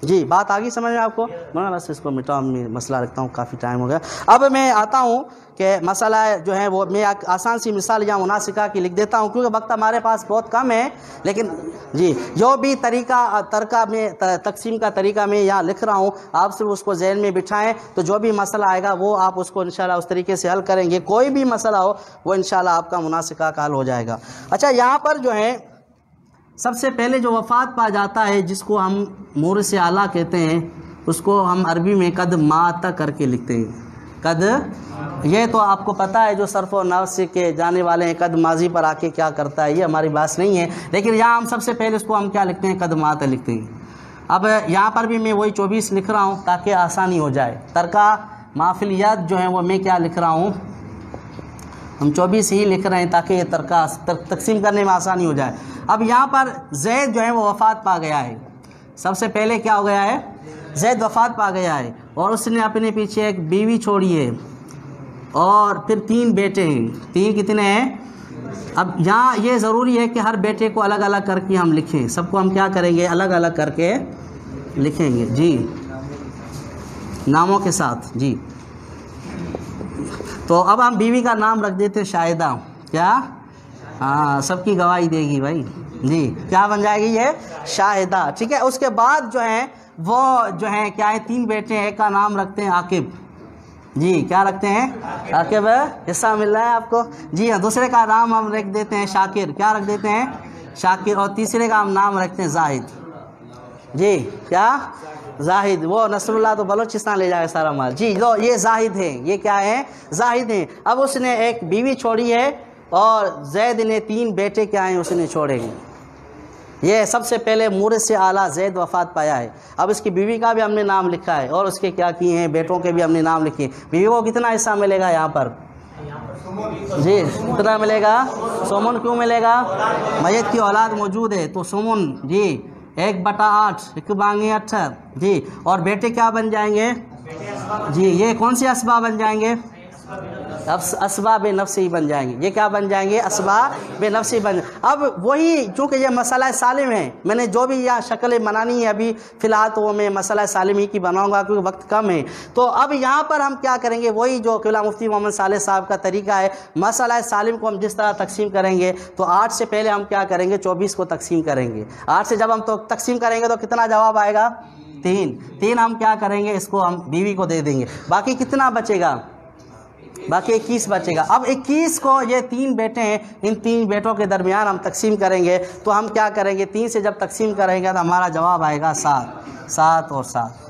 جی بات آگی سمجھ میں آپ کو؟ میں بس اس کو مٹا مسئلہ رکھتا ہوں، کافی ٹائم ہو گیا۔ اب میں آتا ہوں کہ مسئلہ جو ہے وہ میں ایک آسان سی مثال یہاں مناسکہ کی لکھ دیتا ہوں کیونکہ وقت ہمارے پاس بہت کم ہے، لیکن جی جو بھی ترکہ میں تقسیم کا طریقہ میں یہاں لکھ رہا ہوں آپ صرف اس کو ذہن میں بٹھائیں تو جو بھی مسئلہ آئے گا وہ آپ اس کو انشاءاللہ اس طریقے سے حل کریں گے، کوئی بھی مسئلہ ہو وہ انشاءاللہ آپ کا مناسکہ کا حل ہو جائے گا۔ اچھا، یہاں پر جو ہے سب سے پہلے جو وفات پا جاتا ہے جس کو ہم مورث اعلیٰ کہتے ہیں اس کو ہم عربی میں قد مات کر کے لکھتے ہیں۔ قد، یہ تو آپ کو پتہ ہے جو صرف و نحو سے کے جانے والے ہیں، قد ماضی پر آ کے کیا کرتا ہے، یہ ہماری بات نہیں ہے، لیکن یہاں ہم سب سے پہلے اس کو ہم کیا لکھتے ہیں، قد مات لکھتے ہیں۔ اب یہاں پر بھی میں وہی 24 لکھ رہا ہوں تاکہ آسانی ہو جائے، ترکہ مافلیات جو ہے وہ میں کیا لکھ رہا ہوں، ہم 24 ہی لکھ رہے ہیں تاکہ یہ ترکہ تقسیم کرنے میں آسانی ہو جائے۔ اب یہاں پر زید جو ہے وہ وفات پا گیا ہے، سب سے پہلے کیا ہو گیا ہے، زید وفات پا گیا ہے، اور اس نے اپنے پیچھے ایک بیوی چھوڑی ہے اور پھر 3 بیٹے ہیں۔ 3 کتنے ہیں؟ اب یہاں یہ ضروری ہے کہ ہر بیٹے کو الگ الگ کر کے ہم لکھیں، سب کو ہم کیا کریں گے، الگ الگ کر کے لکھیں گے، جی ناموں کے ساتھ۔ جی تو اب ہم بیوی کا نام رکھ دیتے شاہدہ، کیا؟ ہاں، سب کی گواہی دے گی بھائی، جی کیا بن جائے گی یہ، شاہدہ، ٹھیک ہے۔ اس کے بعد جو ہے وہ جو ہے کیا ہے، 3 بیٹے ہیں، ایک کا نام رکھتے ہیں عاقب، جی کیا رکھتے ہیں، عاقب، حصہ مل رہا ہے آپ کو، جی ہاں۔ دوسرے کا نام ہم رکھ دیتے ہیں شاکر، کیا رکھ دیتے ہیں، شاکر، اور تیسرے کا ہم نام رکھتے ہیں زاہد، جی کیا، زاہد، وہ نصر اللہ تو بلوچستان لے جائے گا سارا مال، جی لو یہ زاہد ہیں، یہ کیا ہے، زاہد ہیں۔ اب اس نے ایک بیوی چھوڑی ہے اور زید نے 3 بیٹے کیا ہیں اس نے چھوڑے ہیں۔ یہ سب سے پہلے مورث اعلیٰ زید وفات پایا ہے۔ اب اس کی بیوی کا بھی ہم نے نام لکھا ہے اور اس کے کیا کیے ہیں، بیٹوں کے بھی ہم نے نام لکھے۔ بیوی کو کتنا حصہ ملے گا یہاں پر، جی کتنا ملے گا، سومن کیوں ملے گا، میت کی اولاد موجود ہے تو سومن، جی 1/8، 1/8، جی۔ اور بیٹے کیا بن جائیں گے، جی یہ کون سے اسباب بن جائیں گے، اسباب نفسی بن جائیں گے. یہ کیا بن جائیں گے؟ اسباب نفسی بن جائیں. اب وہی چونکہ یہ مسئلہ سالم ہے، میں نے جو بھی یہاں شکلیں بنانی ہے ابھی فی الحال تو وہ میں مسئلہ سالم ہی کی بناؤں گا کیونکہ وقت کم ہے. تو اب یہاں پر ہم کیا کریں گے؟ وہی جو قبلہ مفتی محمد صالح صاحب کا طریقہ ہے، مسئلہ سالم کو ہم جس طرح تقسیم کریں گے تو 8 سے پہلے ہم کیا کریں گے؟ 24 کو تقسیم کریں گے. 8 سے جب ہم تو تقسیم کریں گے تو کتنا جواب آئے گا؟ 3 ہم کیا کریں گے؟ اس کو ہم بیوی کو دے دیں گے. باقی کتنا بچے گا؟ باقی 21 بچے گا. اب 21 کو یہ 3 بیٹے ہیں، ان 3 بیٹوں کے درمیان ہم تقسیم کریں گے تو ہم کیا کریں گے؟ 3 سے جب تقسیم کریں گے تو ہمارا جواب آئے گا 7 اور 7.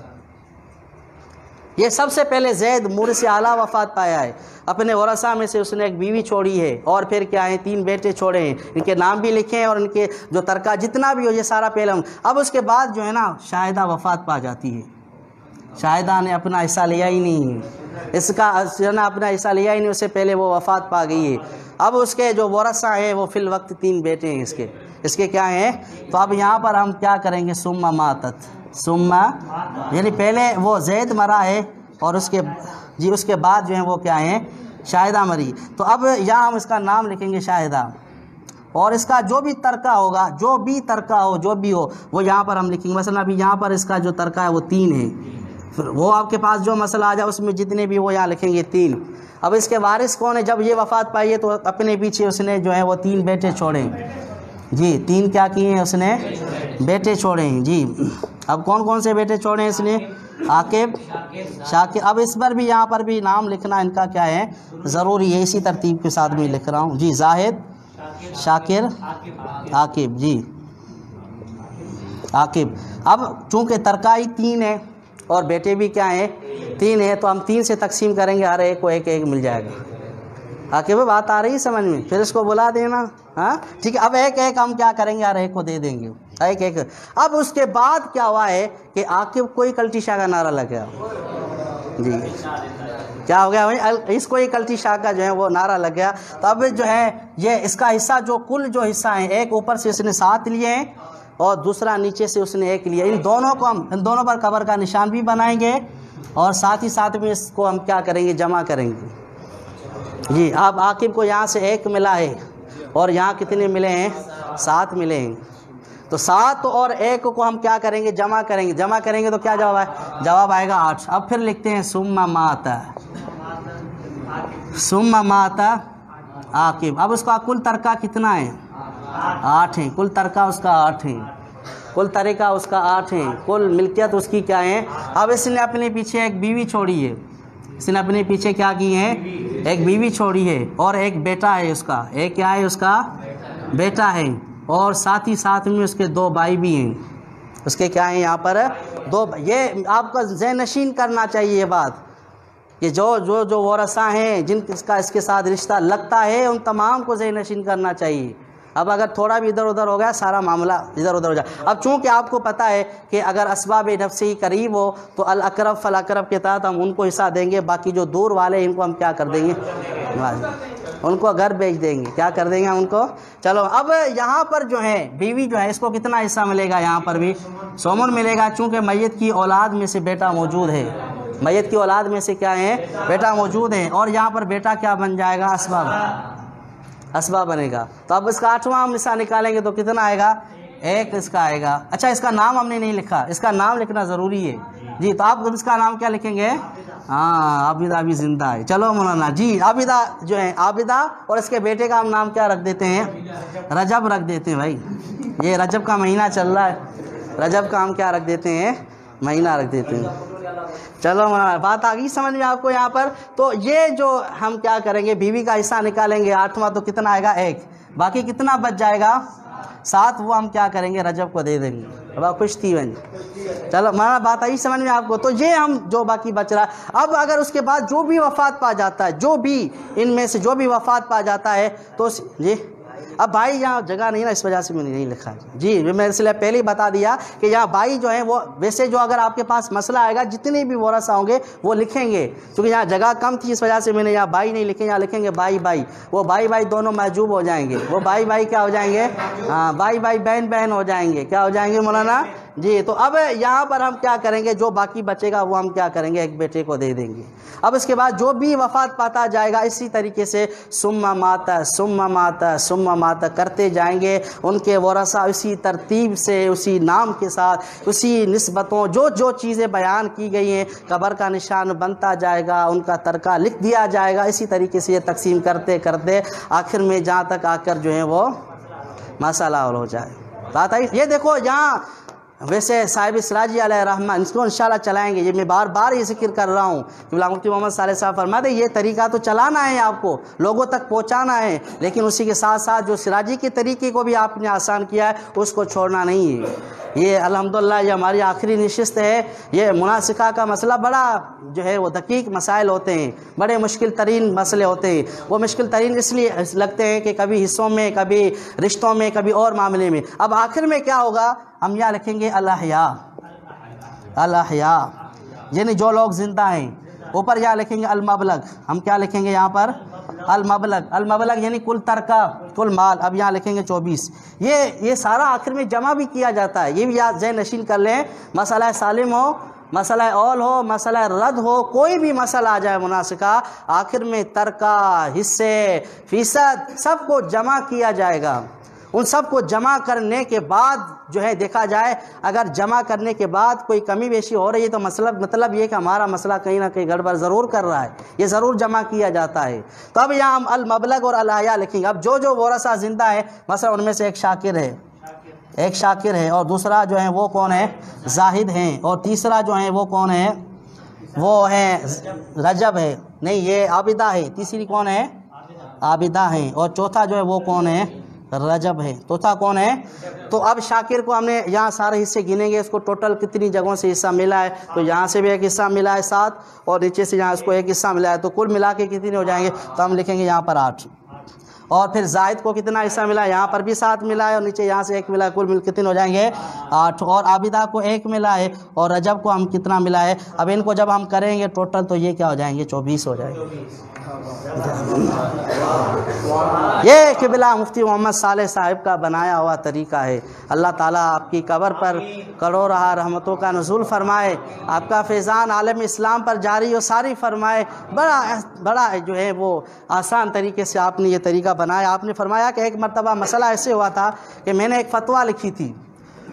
یہ سب سے پہلے زید مورث اعلیٰ وفات پایا ہے، اپنے ورثہ میں سے اس نے ایک بیوی چھوڑی ہے اور پھر کیا ہے 3 بیٹے چھوڑے ہیں، ان کے نام بھی لکھے ہیں اور ان کے جو ترکہ جتنا بھی ہو یہ سارا پہلے. اب اس کے بعد جو ہے نا شاہدہ وفات پا جاتی ہے. شاہدہ نے اپنا حصہ لیا ہی نہیں، اس کا جو نا اپنا حصہ لیا ہی نہیں، اس سے پہلے وہ وفات پا گئی ہے. اب اس کے جو ورثہ ہیں وہ فی الوقت 3 بیٹے ہیں اس کے کیا ہیں؟ تو اب یہاں پر ہم کیا کریں گے؟ ثم ماتت، یعنی پہلے وہ زید مرا ہے اور اس کے بعد جو ہیں وہ کیا ہیں؟ شاہدہ مری. تو اب یہاں ہم اس کا نام لکھیں گے شاہدہ، اور اس کا جو بھی ترکہ ہوگا، جو بھی ہو وہ یہاں پر ہم لکھیں گے. مثلا ابھی یہاں پر اس کا جو ترکہ ہے وہ 3 ہے، پھر وہ آپ کے پاس جو مسئلہ آ جائے اس میں جتنے بھی وہ یہاں لکھیں گے 3. اب اس کے وارث کون ہے؟ جب یہ وفات پائی ہے تو اپنے پیچھے اس نے جو ہے وہ 3 بیٹے چھوڑے ہیں. جی 3 کیا کیے ہیں؟ اس نے بیٹے چھوڑے ہیں. جی اب کون سے بیٹے چھوڑے ہیں اس نے؟ عاقب، شاکر. اب اس پر بھی یہاں پر بھی نام لکھنا ان کا کیا ہے؟ ضروری ہے. اسی ترتیب کے ساتھ میں لکھ رہا ہوں. جی زاہد، شاکر، عاقب. جی عاقب. اب چونکہ ترکائی 3 ہے اور بیٹے بھی کیا ہیں؟ 3 ہیں، تو ہم 3 سے تقسیم کریں گے، ہر ایک کو ایک مل جائے گا. عاقب بات آ رہی ہے سمجھ میں؟ پھر اس کو بلا دینا. ہاں ٹھیک ہے. اب ایک ہم کیا کریں گے؟ ہر ایک کو دے دیں گے ایک. اب اس کے بعد کیا ہوا ہے کہ عاقب کوئی کلٹی شاہ کا نعرہ لگ گیا. جی کیا ہو گیا بھائی؟ اس کو یہ کلٹی شاہ کا جو ہے وہ نعرہ لگ گیا. تو اب جو ہے یہ اس کا حصہ جو کل جو حصہ ہیں، ایک اوپر سے اس نے 7 لیے ہیں اور دوسرا نیچے سے اس نے 1 لیا. ان دونوں پر قبر کا نشان بھی بنائیں گے اور ساتھ ہی ساتھ میں اس کو ہم کیا کریں گے؟ جمع کریں گے. جی اب عاقب کو یہاں سے 1 ملا ہے اور یہاں کتنے ملے ہیں؟ 7 ملے ہیں. تو 7 اور 1 کو ہم کیا کریں گے؟ جمع کریں گے تو کیا جواب آئے؟ جواب آئے گا 8. اب پھر لکھتے ہیں ثم مات عاقب. اب اس کا کل ترکہ کتنا ہے؟ 8 ہیں. کل ترکہ اس کا 8 ہیں. کل طریقہ اس کا 8 ہیں. کل ملکیت اس کی کیا ہے؟ اب اس نے اپنے پیچھے ایک بیوی چھوڑی ہے. اس نے اپنے پیچھے کیا کی ہے؟ ایک بیوی چھوڑی ہے اور ایک بیٹا ہے اس کا. ایک کیا ہے؟ اس کا بیٹا ہے اور ساتھ ہی ساتھ میں اس کے 2 بھائی بھی ہیں. اس کے کیا ہیں یہاں پر؟ 2. یہ آپ کو ذہن نشین کرنا چاہیے یہ بات کہ جو ورثہ ہیں جن کا اس کے ساتھ رشتہ لگتا ہے ان تمام کو ذہن نشین کرنا چاہیے. اب اگر تھوڑا بھی ادھر ادھر ہو گیا سارا معاملہ ادھر ادھر ہو جائے. اب چونکہ آپ کو پتہ ہے کہ اگر اسباب نفسی قریب ہو تو الاقرب فالاقرب کے تحت ہم ان کو حصہ دیں گے، باقی جو دور والے ان کو ہم کیا کر دیں گے؟ ان کو گھر بیچ دیں گے. کیا کر دیں گے ہم ان کو؟ چلو اب یہاں پر جو ہے بیوی جو ہے اس کو کتنا حصہ ملے گا؟ یہاں پر بھی سومن ملے گا، چونکہ میت کی اولاد میں سے بیٹا موجود ہے. میت کی اولاد میں سے کیا ہے؟ بیٹا موجود ہے. اور یہاں پر بیٹا کیا بن جائے گا؟ اسباب بنے گا. تو اب اس کا 8واں ہم حصہ نکالیں گے تو کتنا آئے گا؟ 1 اس کا آئے گا. اچھا اس کا نام ہم نے نہیں لکھا، اس کا نام لکھنا ضروری ہے. جی تو آپ اس کا نام کیا لکھیں گے؟ ہاں عابدہ بھی زندہ ہے. چلو مولانا جی عابدہ جو ہے عابدہ، اور اس کے بیٹے کا ہم نام کیا رکھ دیتے ہیں؟ رجب رکھ دیتے ہیں. بھائی یہ رجب کا مہینہ چل رہا ہے، رجب کا ہم کیا رکھ دیتے ہیں؟ مہینہ رکھ دیتے ہیں. چلو بات آ گئی سمجھ میں آپ کو یہاں پر؟ تو یہ جو ہم کیا کریں گے؟ بیوی کا حصہ نکالیں گے 8واں تو کتنا آئے گا؟ 1. باقی کتنا بچ جائے گا؟ 7. وہ ہم کیا کریں گے؟ رجب کو دے دیں گے. اب آپ خوش تھی بھائی؟ چلو ہمارا بات آئی سمجھ میں آپ کو؟ تو یہ ہم جو باقی بچ رہا ہے. اب اگر اس کے بعد جو بھی وفات پا جاتا ہے، جو بھی ان میں سے جو بھی وفات پا جاتا ہے تو جی اب بھائی یہاں جگہ نہیں نا، اس وجہ سے میں نے نہیں لکھا. جی میں اس لیے پہلے ہی بتا دیا کہ یہاں بھائی جو ہیں وہ ویسے جو اگر آپ کے پاس مسئلہ آئے گا جتنے بھی ورثہ ہوں گے وہ لکھیں گے، کیونکہ یہاں جگہ کم تھی اس وجہ سے میں نے یہاں بھائی نہیں لکھے، یہاں لکھیں گے بھائی. وہ بھائی دونوں محجوب ہو جائیں گے. وہ بھائی کیا ہو جائیں گے؟ ہاں بھائی بہن ہو جائیں گے. کیا ہو جائیں گے مولانا؟ جی تو اب یہاں پر ہم کیا کریں گے، جو باقی بچے گا وہ ہم کیا کریں گے، ایک بیٹے کو دے دیں گے۔ اب اس کے بعد جو بھی وفات پاتا جائے گا اسی طریقے سے ثم مات کرتے جائیں گے، ان کے ورثہ اسی ترتیب سے، اسی نام کے ساتھ، اسی نسبتوں جو چیزیں بیان کی گئی ہیں، قبر کا نشان بنتا جائے گا، ان کا ترکہ لکھ دیا جائے گا، اسی طریقے سے یہ تقسیم کرتے کرتے آخر میں جہاں تک آ کر جو ہے وہ مسئلہ حل ہو جائے۔ بات آئی؟ یہ دیکھو یہاں ویسے صاحب سراجی علیہ الرحمہ اس کو انشاءاللہ چلائیں گے، یہ میں بار بار یہ ذکر کر رہا ہوں کہ مفتی محمد صالح صاحب فرماتے ہیں یہ طریقہ تو چلانا ہے، آپ کو لوگوں تک پہنچانا ہے، لیکن اسی کے ساتھ ساتھ جو سراجی کے طریقے کو بھی آپ نے آسان کیا ہے اس کو چھوڑنا نہیں ہے۔ یہ الحمدللہ یہ ہماری آخری نشست ہے۔ یہ مناسکہ کا مسئلہ بڑا جو ہے وہ دقیق مسائل ہوتے ہیں، بڑے مشکل ترین مسئلے ہوتے ہیں۔ وہ مشکل ترین اس لیے لگتے ہیں کہ کبھی حصوں میں، کبھی رشتوں میں، کبھی اور معاملے میں۔ اب آخر میں کیا ہوگا، ہم یہاں لکھیں گے الاحیاء، الاحیاء یعنی جو لوگ زندہ ہیں۔ اوپر یہاں لکھیں گے المبلغ، ہم کیا لکھیں گے یہاں پر، المبلغ، المبلغ یعنی کل ترکہ، کل مال۔ اب یہاں لکھیں گے 24۔ یہ سارا آخر میں جمع بھی کیا جاتا ہے، یہ بھی یاد ذہن نشین کر لیں۔ مسئلہ سالم ہو، مسئلہ اول ہو، مسئلہ رد ہو، کوئی بھی مسئلہ آ جائے مناسکہ، آخر میں ترکہ، حصے، فیصد سب کو جمع کیا جائے گا۔ ان سب کو جمع کرنے کے بعد جو ہے دیکھا جائے، اگر جمع کرنے کے بعد کوئی کمی بیشی ہو رہی ہے تو مطلب یہ کہ ہمارا مسئلہ کہیں نہ کہیں گڑبڑ ضرور کر رہا ہے، یہ ضرور جمع کیا جاتا ہے۔ تو اب یہاں ہم المبلغ اور الاحیاء لکھیں گے۔ اب جو ورثہ زندہ ہے، مثلا ان میں سے ایک شاکر ہے اور دوسرا جو ہے وہ کون ہے، زاہد ہیں، اور تیسرا جو ہے وہ کون ہے، وہ ہے رجب ہے، نہیں یہ عابدہ ہے، تیسری کون ہے، عابدہ ہیں، اور چوتھا جو ہے وہ کون ہے، رجب ہے، چوتھا کون ہے۔ تو اب شاکر کو ہم نے یہاں سارے حصے گنیں گے، اس کو ٹوٹل کتنی جگہوں سے حصہ ملا ہے، تو یہاں سے بھی ایک حصہ ملا ہے 7، اور نیچے سے یہاں اس کو ایک حصہ ملا ہے، تو کل ملا کے کتنے ہو جائیں گے، تو ہم لکھیں گے یہاں پر 8۔ اور پھر زائد کو کتنا حصہ ملا ہے، یہاں پر بھی 7 ملا ہے، اور نیچے یہاں سے 1 ملا ہے، کل مل کتنے ہو جائیں گے 8۔ اور عابدہ کو 1 ملا ہے، اور رجب کو ہم کتنا ملا ہے، اب ان کو جب ہم کریں گے ٹوٹل تو یہ کیا ہو جائیں گے، 24 ہو جائیں گے۔ یہ قبلہ مفتی محمد صالح صاحب کا بنایا ہوا طریقہ ہے۔ اللہ تعالیٰ آپ کی قبر پر کروڑ رحمتوں کا نزول فرمائے، آپ کا فیضان عالم اسلام پر جاری و ساری فرمائے۔ بڑا جو ہے وہ آسان طریقے سے آپ نے یہ طریقہ بنایا۔ آپ نے فرمایا کہ ایک مرتبہ مسئلہ ایسے ہوا تھا کہ میں نے ایک فتویٰ لکھی تھی،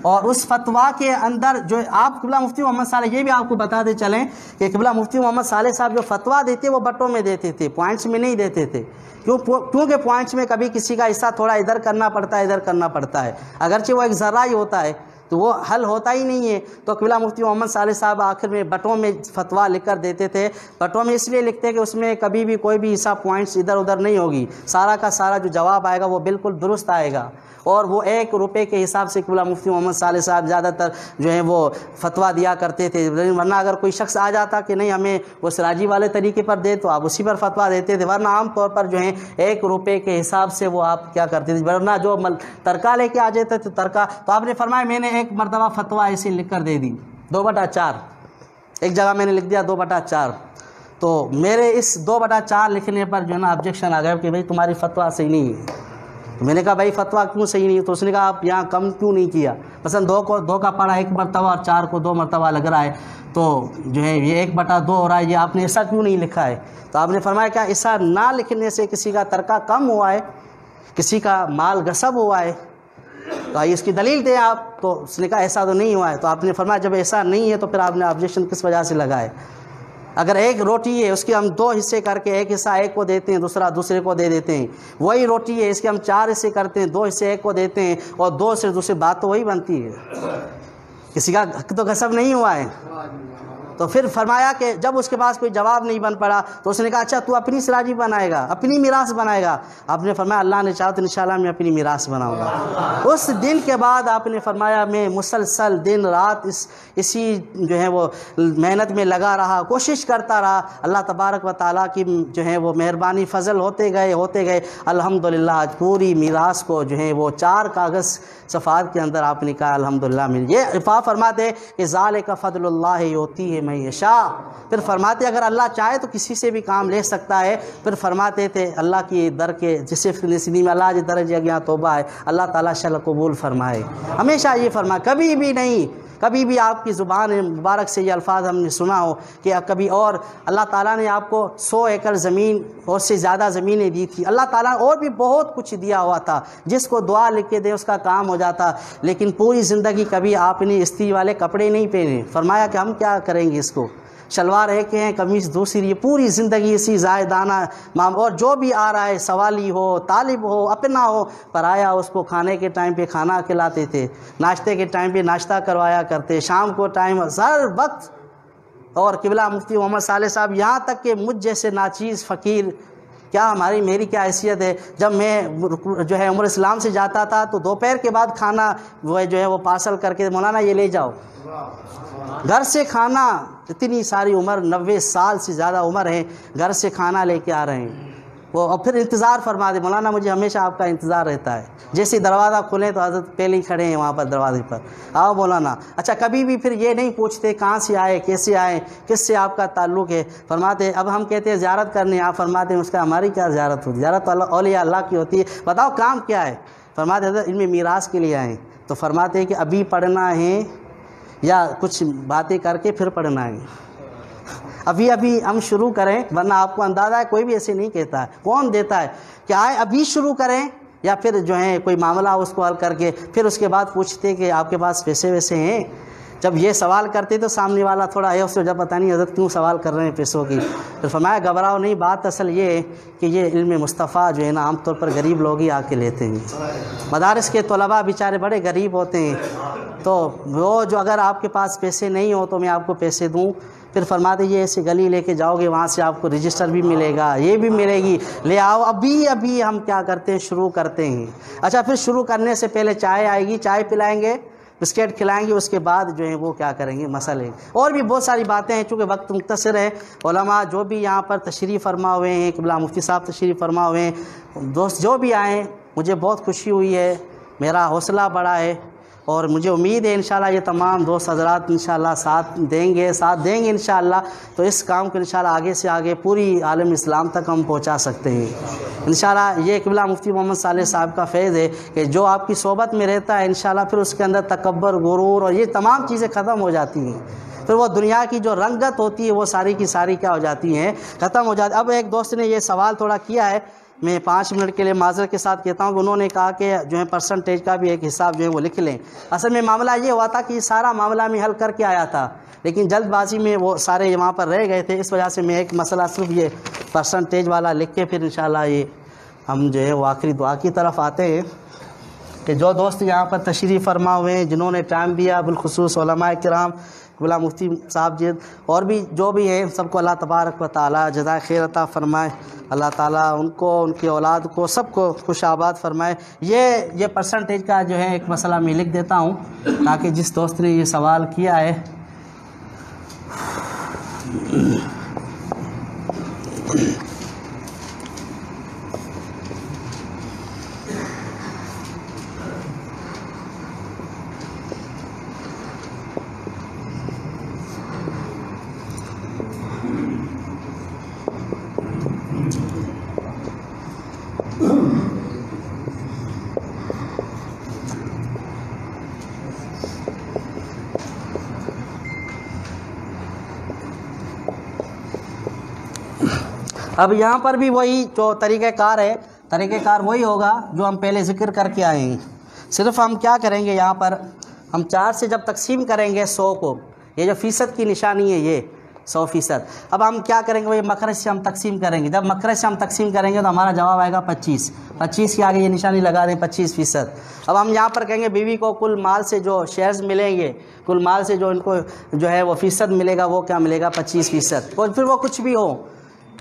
اور اس فتویٰ کے اندر جو آپ قبلہ مفتی محمد صالح، یہ بھی آپ کو بتاتے چلیں کہ قبلہ مفتی محمد صالح صاحب جو فتویٰ دیتے وہ بٹوں میں دیتے تھے، پوائنٹس میں نہیں دیتے تھے، کیونکہ پوائنٹس میں کبھی کسی کا حصہ تھوڑا ادھر کرنا پڑتا ہے، ادھر کرنا پڑتا ہے، اگرچہ وہ ایک ذرہ ہی ہوتا ہے تو وہ حل ہوتا ہی نہیں ہے۔ تو قبلہ مفتی محمد صالح صاحب آخر میں بٹوں میں فتویٰ لکھ کر دیتے تھے۔ بٹوں میں اس لیے لکھتے کہ اس میں کبھی بھی کوئی بھی حصہ پوائنٹس ادھر ادھر نہیں ہوگی، سارا کا سارا جو جواب آئے گا وہ بالکل درست آئے گا۔ اور وہ 1 روپے کے حساب سے قبلہ مفتی محمد صالح صاحب زیادہ تر جو ہیں وہ فتویٰ دیا کرتے تھے، ورنہ اگر کوئی شخص آ جاتا کہ نہیں ہمیں وہ سراجی والے طریقے پر دے تو آپ اسی پر فتویٰ دیتے تھے، ورنہ عام طور پر جو ہیں 1 روپے کے حساب سے وہ آپ کیا کرتے تھے، ورنہ جو ترکہ لے کے آ جاتے تھے ترکہ۔ تو آپ نے فرمایا میں نے ایک مرتبہ فتویٰ ایسی لکھ کر دے دی 2/4، ایک جگہ میں نے لکھ دیا 2/4، تو میرے اس 2/4 لکھنے پر جو ہے نا آبجیکشن آ گیا کہ بھائی تمہاری فتویٰ صحیح نہیں ہے۔ تو میں نے کہا بھائی فتویٰ کیوں صحیح نہیں ہے؟ تو اس نے کہا آپ یہاں کم کیوں نہیں کیا، مثلا 2 کا پڑھا 1 مرتبہ اور 4 کو 2 مرتبہ لگ رہا ہے، تو جو ہے یہ 1/2 ہو رہا ہے، یہ آپ نے ایسا کیوں نہیں لکھا ہے؟ تو آپ نے فرمایا کیا ایسا نہ لکھنے سے کسی کا ترکہ کم ہوا ہے، کسی کا مال غصب ہوا ہے؟ تو آئیے اس کی دلیل دیں آپ۔ تو اس نے کہا ایسا تو نہیں ہوا ہے۔ تو آپ نے فرمایا جب ایسا نہیں ہے تو پھر آپ نے آبجیکشن کس وجہ سے لگائے؟ اگر 1 روٹی ہے اس کے ہم 2 حصے کر کے 1 حصہ 1 کو دیتے ہیں، دوسرا دوسرے کو دے دیتے ہیں، وہی روٹی ہے اس کے ہم 4 حصے کرتے ہیں، 2 حصے 1 کو دیتے ہیں، اور 2 سے دوسری بات تو وہی بنتی ہے، کسی کا حق تو غصب نہیں ہوا ہے۔ تو پھر فرمایا کہ جب اس کے پاس کوئی جواب نہیں بن پڑا تو اس نے کہا اچھا تو اپنی سراجی بنائے گا، اپنی میراث بنائے گا؟ آپ نے فرمایا اللہ نے چاہا تو انشاءاللہ میں اپنی میراث بناؤں گا۔ اس دن کے بعد آپ نے فرمایا میں مسلسل دن رات اسی جو ہے وہ محنت میں لگا رہا، کوشش کرتا رہا۔ اللہ تبارک و تعالیٰ کی جو ہے وہ مہربانی فضل ہوتے گئے الحمدللہ آج پوری میراث کو جو ہے وہ 4 کاغذ صفحات کے اندر آپ نے کہا الحمدللہ مل۔ یہ رفاع فرماتے کہ ذالک فضل اللہ یؤتیہ من یشاء، پھر فرماتے اگر اللہ چاہے تو کسی سے بھی کام لے سکتا ہے۔ پھر فرماتے تھے اللہ کی در کے جسے نسنی میں اللہ درجہ گیا توبہ ہے، اللہ تعالیٰ شل قبول فرمائے۔ ہمیشہ یہ فرمائے، کبھی بھی نہیں کبھی بھی آپ کی زبان مبارک سے یہ الفاظ ہم نے سنا ہو کہ کبھی اور اللہ تعالیٰ نے آپ کو 100 ایکڑ زمین اور سے زیادہ زمینیں دی تھی، اللہ تعالیٰ اور بھی بہت کچھ دیا ہوا تھا، جس کو دعا لکھ کے دے اس کا کام ہو جاتا، لیکن پوری زندگی کبھی آپ نے استری والے کپڑے نہیں پہنے، فرمایا کہ ہم کیا کریں گے اس کو، شلوار ایک ہیں قمیص دوسری، پوری زندگی اسی زائدانہ اور جو بھی آ رہا ہے سوالی ہو طالب ہو اپنا ہو پرایا اس کو کھانے کے ٹائم پہ کھانا کھلاتے تھے، ناشتے کے ٹائم پہ ناشتہ کروایا کرتے، شام کو ٹائم ہر وقت۔ اور قبلہ مفتی محمد صالح صاحب یہاں تک کہ مجھ جیسے ناچیز فقیر کیا میری کیا حیثیت ہے، جب میں جو ہے عمر اسلام سے جاتا تھا تو دوپہر کے بعد کھانا وہ پارسل کر کے مولانا یہ لے جاؤ، گھر سے کھانا، اتنی ساری عمر 90 سال سے زیادہ عمر ہے، گھر سے کھانا لے کے آ رہے ہیں وہ، اور پھر انتظار فرما دے، مولانا مجھے ہمیشہ آپ کا انتظار رہتا ہے، جیسے دروازہ کھلے تو حضرت پہلے ہی کھڑے ہیں وہاں پر دروازے پر، آؤ مولانا۔ اچھا کبھی بھی پھر یہ نہیں پوچھتے کہاں سے آئے، کیسے آئے، کس سے آپ کا تعلق ہے، فرماتے اب ہم کہتے ہیں زیارت کرنے، آپ فرماتے ہیں اس کا ہماری کیا زیارت ہوتی ہے، زیارت اولیاء اللہ کی ہوتی ہے، بتاؤ کام کیا ہے، فرماتے حضرت علم میراث کے لیے آئے، تو فرماتے ہیں کہ ابھی پڑھنا ہے یا کچھ باتیں کر کے پھر پڑھنا ہے، ابھی ہم شروع کریں، ورنہ آپ کو اندازہ ہے کوئی بھی ایسے نہیں کہتا ہے، کون دیتا ہے کہ آئے ابھی شروع کریں، یا پھر جو ہے کوئی معاملہ اس کو حل کر کے پھر اس کے بعد پوچھتے کہ آپ کے پاس پیسے ویسے ہیں، جب یہ سوال کرتے تو سامنے والا تھوڑا ہے اس کو جب پتہ نہیں حضرت کیوں سوال کر رہے ہیں پیسوں کی، تو فرمایا گھبراؤ نہیں، بات اصل یہ ہے کہ یہ علم مصطفیٰ جو ہے نا عام طور پر غریب لوگ ہی آ کے لیتے ہیں، مدارس کے طلباء بیچارے بڑے غریب ہوتے ہیں، تو وہ جو اگر آپ کے پاس پیسے نہیں ہو تو میں آپ کو پیسے دوں، پھر فرماتے یہ ایسے گلی لے کے جاؤ گے وہاں سے آپ کو رجسٹر بھی ملے گا، یہ بھی ملے گی، لے آؤ، ابھی ہم کیا کرتے ہیں شروع کرتے ہیں۔ اچھا پھر شروع کرنے سے پہلے چائے آئے گی، چائے پلائیں گے، بسکٹ کھلائیں گے، اس کے بعد جو ہے وہ کیا کریں گے مسئلے، اور بھی بہت ساری باتیں ہیں، چونکہ وقت مختصر ہے، علماء جو بھی یہاں پر تشریف فرما ہوئے ہیں، قبلہ مفتی صاحب تشریف فرما ہوئے ہیں، دوست جو بھی آئے مجھے بہت خوشی ہوئی ہے، میرا حوصلہ بڑھا ہے، اور مجھے امید ہے انشاءاللہ یہ تمام دوست حضرات انشاءاللہ ساتھ دیں گے انشاءاللہ، تو اس کام کو انشاءاللہ آگے سے آگے پوری عالم اسلام تک ہم پہنچا سکتے ہیں انشاءاللہ۔ یہ قبلہ مفتی محمد صالح صاحب کا فیض ہے کہ جو آپ کی صحبت میں رہتا ہے انشاءاللہ پھر اس کے اندر تکبر، غرور اور یہ تمام چیزیں ختم ہو جاتی ہیں، پھر وہ دنیا کی جو رنگت ہوتی ہے وہ ساری کی ساری کیا ہو جاتی ہیں، ختم ہو جاتی۔ اب ایک دوست نے یہ سوال تھوڑا کیا ہے، میں 5 منٹ کے لیے معذرت کے ساتھ کہتا ہوں کہ انہوں نے کہا کہ جو ہے پرسنٹیج کا بھی ایک حساب جو ہے وہ لکھ لیں۔ اصل میں معاملہ یہ ہوا تھا کہ یہ سارا معاملہ میں حل کر کے آیا تھا، لیکن جلد بازی میں وہ سارے وہاں پر رہ گئے تھے، اس وجہ سے میں ایک مسئلہ صرف یہ پرسنٹیج والا لکھ کے پھر انشاءاللہ یہ ہم جو ہے وہ آخری دعا کی طرف آتے ہیں کہ جو دوست یہاں پر تشریف فرما ہوئے ہیں، جنہوں نے ٹائم دیا، بالخصوص علماء کرام، قبلہ مفتی صاحب جی اور بھی جو بھی ہیں، سب کو اللہ تبارک و تعالی جزائے خیر عطا فرمائے، اللہ تعالیٰ ان کو، ان کی اولاد کو، سب کو خوش آباد فرمائے۔ یہ پرسنٹیج کا جو ہے ایک مسئلہ میں لکھ دیتا ہوں تاکہ جس دوست نے یہ سوال کیا ہے اب یہاں پر بھی وہی جو طریقہ کار ہے، طریقہ کار وہی ہوگا جو ہم پہلے ذکر کر کے آئے ہیں، صرف ہم کیا کریں گے، یہاں پر ہم 4 سے جب تقسیم کریں گے 100 کو، یہ جو فیصد کی نشانی ہے یہ 100%، اب ہم کیا کریں گے، وہ مخرج سے ہم تقسیم کریں گے، جب مخرج سے ہم تقسیم کریں گے تو ہمارا جواب آئے گا 25 کے آگے یہ نشانی لگا دیں 25%۔ اب ہم یہاں پر کہیں گے بیوی کو کل مال سے جو شیئرز ملیں گے، کل مال سے جو ان کو جو ہے وہ فیصد ملے گا، وہ کیا ملے گا 25%، اور پھر وہ کچھ بھی ہو،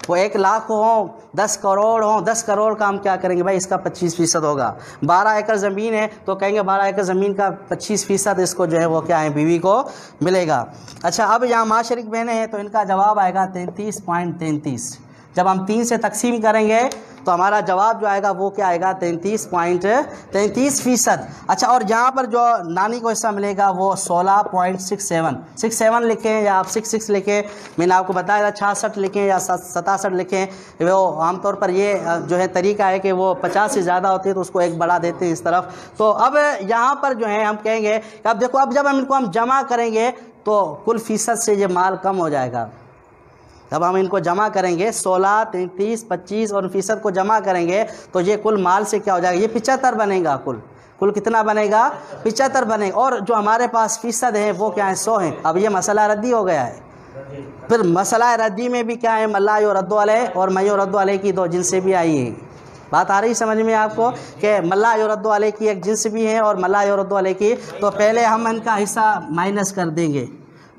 وہ 1 لاکھ ہوں، 10 کروڑ ہوں، 10 کروڑ کا ہم کیا کریں گے بھائی، اس کا 25% ہوگا۔ 12 ایکڑ زمین ہے تو کہیں گے 12 ایکڑ زمین کا 25% اس کو جو ہے وہ کیا ہے، بیوی کو ملے گا۔ اچھا اب یہاں ماں شریک بہنیں ہیں تو ان کا جواب آئے گا 33.33، جب ہم 3 سے تقسیم کریں گے تو ہمارا جواب جو آئے گا وہ کیا آئے گا 33.33%. اچھا اور یہاں پر جو نانی کو حصہ ملے گا وہ 16.67. 67 لکھیں یا آپ 66 لکھیں, میں نے آپ کو بتایا تھا 66 لکھیں یا 67 لکھیں. وہ عام طور پر یہ جو ہے طریقہ ہے کہ وہ 50 سے زیادہ ہوتی ہے تو اس کو ایک بڑھا دیتے ہیں اس طرف. تو اب یہاں پر جو ہے ہم کہیں گے کہ اب دیکھو, اب جب ہم ان کو جمع کریں گے تو کل فیصد سے یہ مال کم ہو جائے گا. جب ہم ان کو جمع کریں گے 16, 33, 25 اور فیصد کو جمع کریں گے تو یہ کل مال سے کیا ہو جائے گا, یہ 75 بنے گا. کل کتنا بنے گا 75 بنے گا. اور جو ہمارے پاس فیصد ہیں وہ کیا ہیں 100 ہیں. اب یہ مسئلہ ردی ہو گیا ہے. پھر مسئلہ ردی میں بھی کیا ہے ملا یرد علیہ اور من یرد علیہ کی 2 جنسیں بھی آئی ہیں. بات آ رہی سمجھ میں آپ کو کہ ملا یرد علیہ کی ایک جنس بھی ہے اور ملا یرد علیہ کی. تو پہلے ہم ان کا حصہ مائنس کر دیں گے.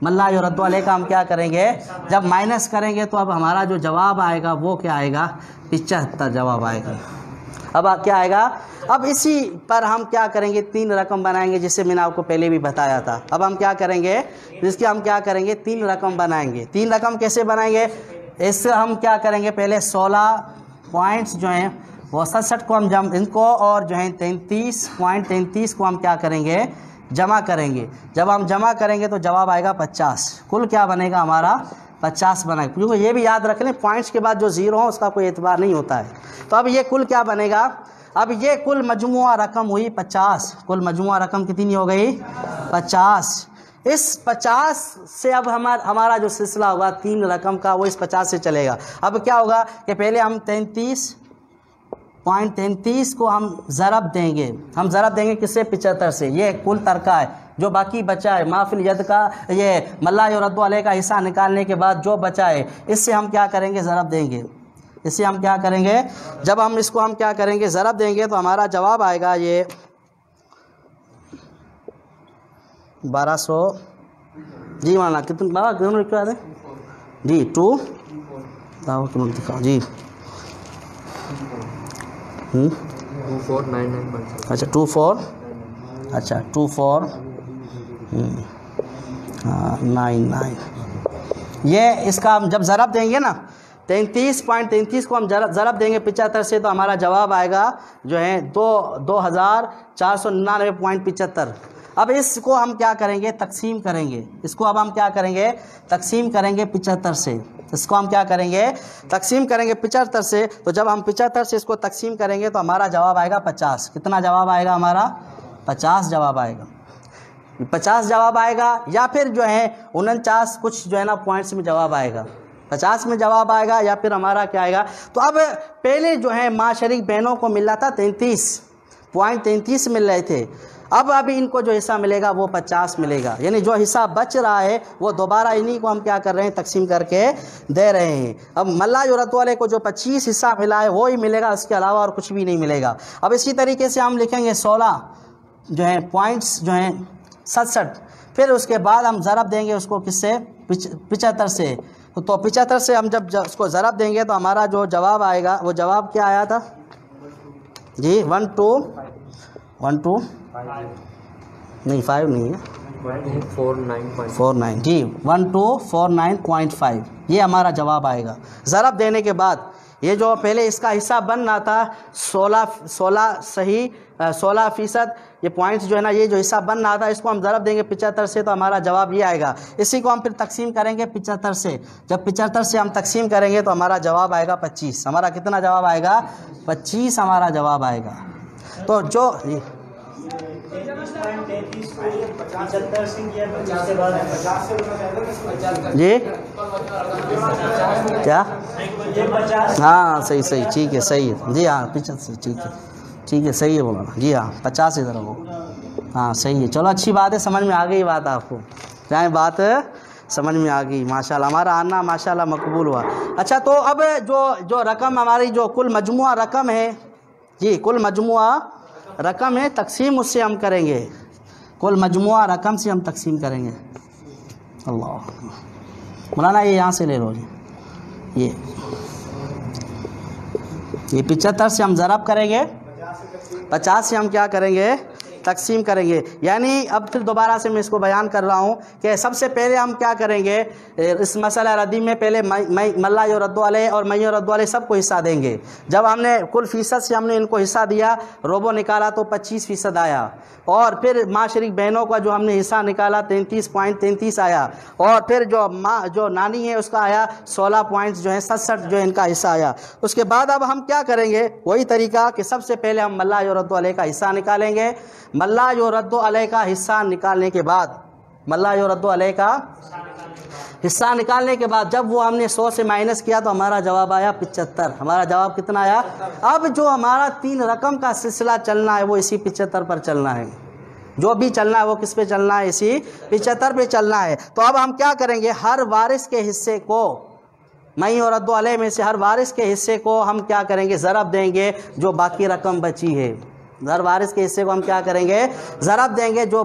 ملا یرد علیہ کا ہم کیا کریں گے, جب مائنس کریں گے تو اب ہمارا جو جواب آئے گا وہ کیا آئے گا 75 جواب آئے گا. اب کیا آئے گا, اب اسی پر ہم کیا کریں گے 3 رقم بنائیں گے جسے میں نے آپ کو پہلے بھی بتایا تھا. اب ہم کیا کریں گے, جس کی ہم کیا کریں گے 3 رقم بنائیں گے. 3 رقم کیسے بنائیں گے, اس سے ہم کیا کریں گے, پہلے 16 پوائنٹس جو ہیں وہ 67 کو ہم ان کو اور جو ہیں 33.33 کو ہم کیا کریں گے جمع کریں گے. جب ہم جمع کریں گے تو جواب آئے گا 50. کل کیا بنے گا ہمارا 50 بنے گا. کیونکہ یہ بھی یاد رکھ لیں پوائنٹس کے بعد جو 0 ہوں اس کا کوئی اعتبار نہیں ہوتا ہے. تو اب یہ کل کیا بنے گا, اب یہ کل مجموعہ رقم ہوئی 50. کل مجموعہ رقم کتنی ہو گئی 50. اس 50 سے اب ہمارا جو سلسلہ ہوگا 3 رقم کا وہ اس 50 سے چلے گا. اب کیا ہوگا کہ پہلے ہم 33.33 کو ہم ضرب دیں گے. ہم ضرب دیں گے کس سے 75 سے. یہ کل ترکہ ہے جو باقی بچا ہے مافل ید کا, یہ ملا یرد علیہ کا حصہ نکالنے کے بعد جو بچا ہے اس سے ہم کیا کریں گے ضرب دیں گے. اس سے ہم کیا کریں گے, جب ہم اس کو ہم کیا کریں گے ضرب دیں گے تو ہمارا جواب آئے گا یہ 1200. جی مانا کتنا لکھوا دیں جی 2 دکھاؤ جی 2499. اچھا 2499. یہ اس کا ہم جب ضرب دیں گے نا 33.33 کو ہم ضرب دیں گے 75 سے تو ہمارا جواب آئے گا جو ہے 2499.75. اب اس کو ہم کیا کریں گے تقسیم کریں گے. اس کو اب ہم کیا کریں گے تقسیم کریں گے 75 سے. اس کو ہم کیا کریں گے تقسیم کریں گے 75 سے. تو جب ہم 75 سے اس کو تقسیم کریں گے تو ہمارا جواب آئے گا 50. کتنا جواب آئے گا ہمارا 50 جواب آئے گا. 50 جواب آئے گا یا پھر جو ہے 49 کچھ جو ہے نا پوائنٹس میں جواب آئے گا. 50 میں جواب آئے گا یا پھر ہمارا کیا آئے گا. تو اب پہلے جو ہے ماں شریک بہنوں کو مل رہا تھا 33.33 مل رہے تھے. اب ابھی ان کو جو حصہ ملے گا وہ 50 ملے گا. یعنی جو حصہ بچ رہا ہے وہ دوبارہ انہی کو ہم کیا کر رہے ہیں تقسیم کر کے دے رہے ہیں. اب ملا یرد علیہ کو جو 25 حصہ ملا ہے وہی ملے گا, اس کے علاوہ اور کچھ بھی نہیں ملے گا. اب اسی طریقے سے ہم لکھیں گے 16 جو ہیں پوائنٹس جو ہیں 67. پھر اس کے بعد ہم ضرب دیں گے اس کو کس سے 75 سے. تو 75 سے ہم جب اس کو ضرب دیں گے تو ہمارا جو جواب آئے گا وہ جواب کیا آیا تھا جی 12 نہیں 5 نہیں ہے 49 جی 1249.5 یہ ہمارا جواب آئے گا. ضرب دینے کے بعد یہ جو پہلے اس کا حصہ بن رہا تھا 16% یہ پوائنٹس جو ہے نا یہ جو حصہ بن رہا تھا اس کو ہم ضرب دیں گے 75 سے تو ہمارا جواب یہ آئے گا. اسی کو ہم پھر تقسیم کریں گے 75 سے. جب 75 سے ہم تقسیم کریں گے تو ہمارا جواب آئے گا 25. ہمارا کتنا جواب آئے گا 25 ہمارا جواب آئے گا. تو جو جی کیا ہاں صحیح ٹھیک ہے صحیح ہے جی ہاں 75 ٹھیک ہے صحیح ہے مولانا جی ہاں 50 ادھر ہو ہاں صحیح ہے. چلو اچھی بات ہے, سمجھ میں آ گئی بات آپ کو, چاہے بات سمجھ میں آ گئی ماشاءاللہ. ہمارا آنا ماشاءاللہ مقبول ہوا. اچھا تو اب جو رقم ہماری جو کل مجموعہ رقم ہے جی کل مجموعہ رقم ہے تقسیم اس سے ہم کریں گے. کل مجموعہ رقم سے ہم تقسیم کریں گے. اللہ مولانا یہ یہاں سے لے لو جی. یہ 75 سے ہم ضرب کریں گے, 50 سے ہم کیا کریں گے تقسیم کریں گے. یعنی اب پھر دوبارہ سے میں اس کو بیان کر رہا ہوں کہ سب سے پہلے ہم کیا کریں گے اس مسئلہ ردی میں. پہلے من لا یرد علیہ اور من یرد علیہ سب کو حصہ دیں گے. جب ہم نے کل فیصد سے ہم نے ان کو حصہ دیا, روبو نکالا تو 25% آیا, اور پھر ماں شریک بہنوں کا جو ہم نے حصہ نکالا 33.33 آیا, اور پھر جو نانی ہے اس کا آیا 16.67 جو ان کا حصہ آیا. اس کے بعد اب ہم کیا کریں گے, وہی طریقہ کہ سب سے پہلے ہم من لا یرد علیہ کا حصہ نکالیں گے. من لا یرد علیہ کا حصہ نکالنے کے بعد, من لا یرد علیہ کا حصہ نکالنے کے بعد جب وہ ہم نے 100 سے مائنس کیا تو ہمارا جواب آیا 75. ہمارا جواب کتنا آیا؟ اب جو ہمارا 3 رقم کا سلسلہ چلنا ہے وہ اسی 75 پر چلنا ہے. جو بھی چلنا ہے وہ کس پہ چلنا ہے؟ اسی 75 پہ چلنا ہے. تو اب ہم کیا کریں گے, ہر وارث کے حصے کو من یرد علیہ میں سے ہر وارث کے حصے کو ہم کیا کریں گے, ضرب دیں گے جو باقی رقم بچی ہے. ہر وارث کے حصے کو ہم کیا کریں گے, ضرب دیں گے جو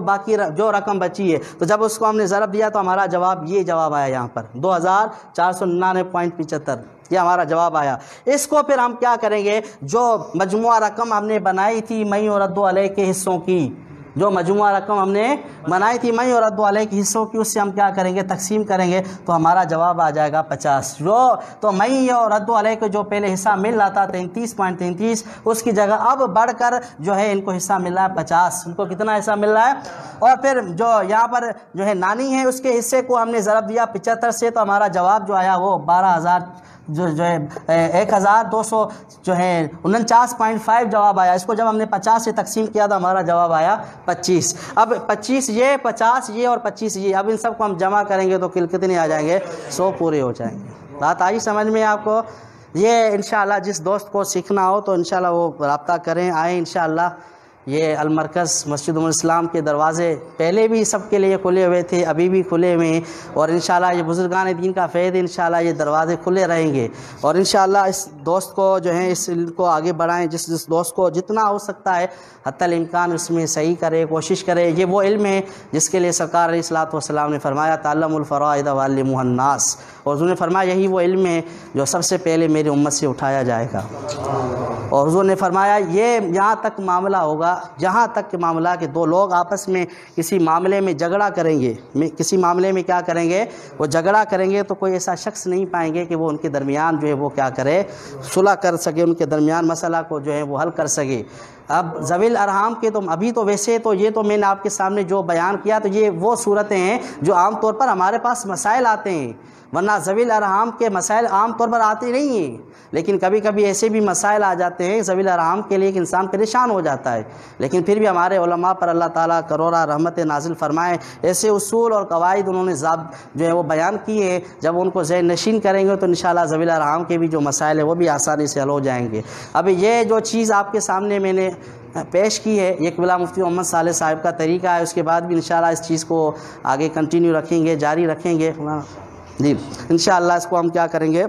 رقم بچی ہے. تو جب اس کو ہم نے ضرب دیا تو ہمارا جواب یہ جواب آیا یہاں پر 2499.75. یہ ہمارا جواب آیا. اس کو پھر ہم کیا کریں گے, جو مجموعہ رقم ہم نے بنائی تھی من یرد علیہ کے حصوں کی, جو مجموعہ رقم ہم نے بنائی تھی من یرد علیہ کے حصوں کی, اس سے ہم کیا کریں گے, تقسیم کریں گے. تو ہمارا جواب آ جائے گا 50. تو من یرد علیہ کو جو پہلے حصہ مل رہا تھا 33.33, اس کی جگہ اب بڑھ کر جو ہے ان کو حصہ مل رہا ہے 50. ان کو کتنا حصہ مل رہا ہے؟ اور پھر جو یہاں پر جو ہے نانی ہے اس کے حصے کو ہم نے ضرب دیا 75 سے, تو ہمارا جواب جو آیا وہ 12,000 جو ہے 1200 جو ہے 49.5 جواب آیا. اس کو جب ہم نے 50 سے تقسیم کیا تو ہمارا جواب آیا 25. اب 25 یہ 50 یہ اور 25 یہ, اب ان سب کو ہم جمع کریں گے تو کتنے آ جائیں گے, 100 پورے ہو جائیں گے. بات آئی سمجھ میں آپ کو؟ یہ انشاءاللہ جس دوست کو سیکھنا ہو تو انشاءاللہ وہ رابطہ کریں, آئیں انشاءاللہ. یہ المرکز مسجد ام الاسلام کے دروازے پہلے بھی سب کے لیے کھلے ہوئے تھے, ابھی بھی کھلے ہوئے ہیں, اور انشاءاللہ یہ بزرگان دین کا فیض انشاءاللہ یہ دروازے کھلے رہیں گے. اور انشاءاللہ اس دوست کو جو ہے اس علم کو آگے بڑھائیں. جس دوست کو جتنا ہو سکتا ہے حتی الامکان اس میں صحیح کرے, کوشش کرے. یہ وہ علم ہے جس کے لیے سرکار علیہ الصلوۃ والسلام نے فرمایا تعلموا الفرائض وعلموها الناس, اور حضور نے فرمایا یہی وہ علم ہے جو سب سے پہلے میری امت سے اٹھایا جائے گا. اور حضور نے فرمایا یہ یہاں تک معاملہ ہوگا, جہاں تک کہ معاملہ کہ دو لوگ آپس میں کسی معاملے میں جھگڑا کریں گے, کسی معاملے میں کیا کریں گے, وہ جھگڑا کریں گے, تو کوئی ایسا شخص نہیں پائیں گے کہ وہ ان کے درمیان جو ہے وہ کیا کرے, صلح کر سکے, ان کے درمیان مسئلہ کو جو ہے وہ حل کر سکے. اب ذوی الارحام کے تو ابھی تو ویسے تو یہ تو میں نے آپ کے سامنے جو بیان کیا تو یہ وہ صورتیں ہیں جو عام طور پر ہمارے پاس مسائل آتے ہیں, ورنہ ذوی الارحام کے مسائل عام طور پر آتے نہیں ہیں. لیکن کبھی کبھی ایسے بھی مسائل آ جاتے ہیں ذوی الارحام کے لیے کہ انسان پریشان ہو جاتا ہے, لیکن پھر بھی ہمارے علماء پر اللہ تعالیٰ کروڑا رحمت نازل فرمائے. ایسے اصول اور قواعد انہوں نے جو ہے وہ بیان کیے ہیں, جب ان کو ذہن نشین کریں گے تو انشاءاللہ ذوی الارحام کے بھی جو مسائل ہیں وہ بھی آسانی سے حل ہو جائیں گے. اب یہ جو چیز آپ کے سامنے میں نے پیش کی ہے یہ قبلہ مفتی محمد صالح صاحب کا طریقہ ہے. اس کے بعد بھی انشاءاللہ اس چیز کو آگے کنٹینیو رکھیں گے, جاری رکھیں گے جی. انشاءاللہ اس کو ہم کیا کریں گے,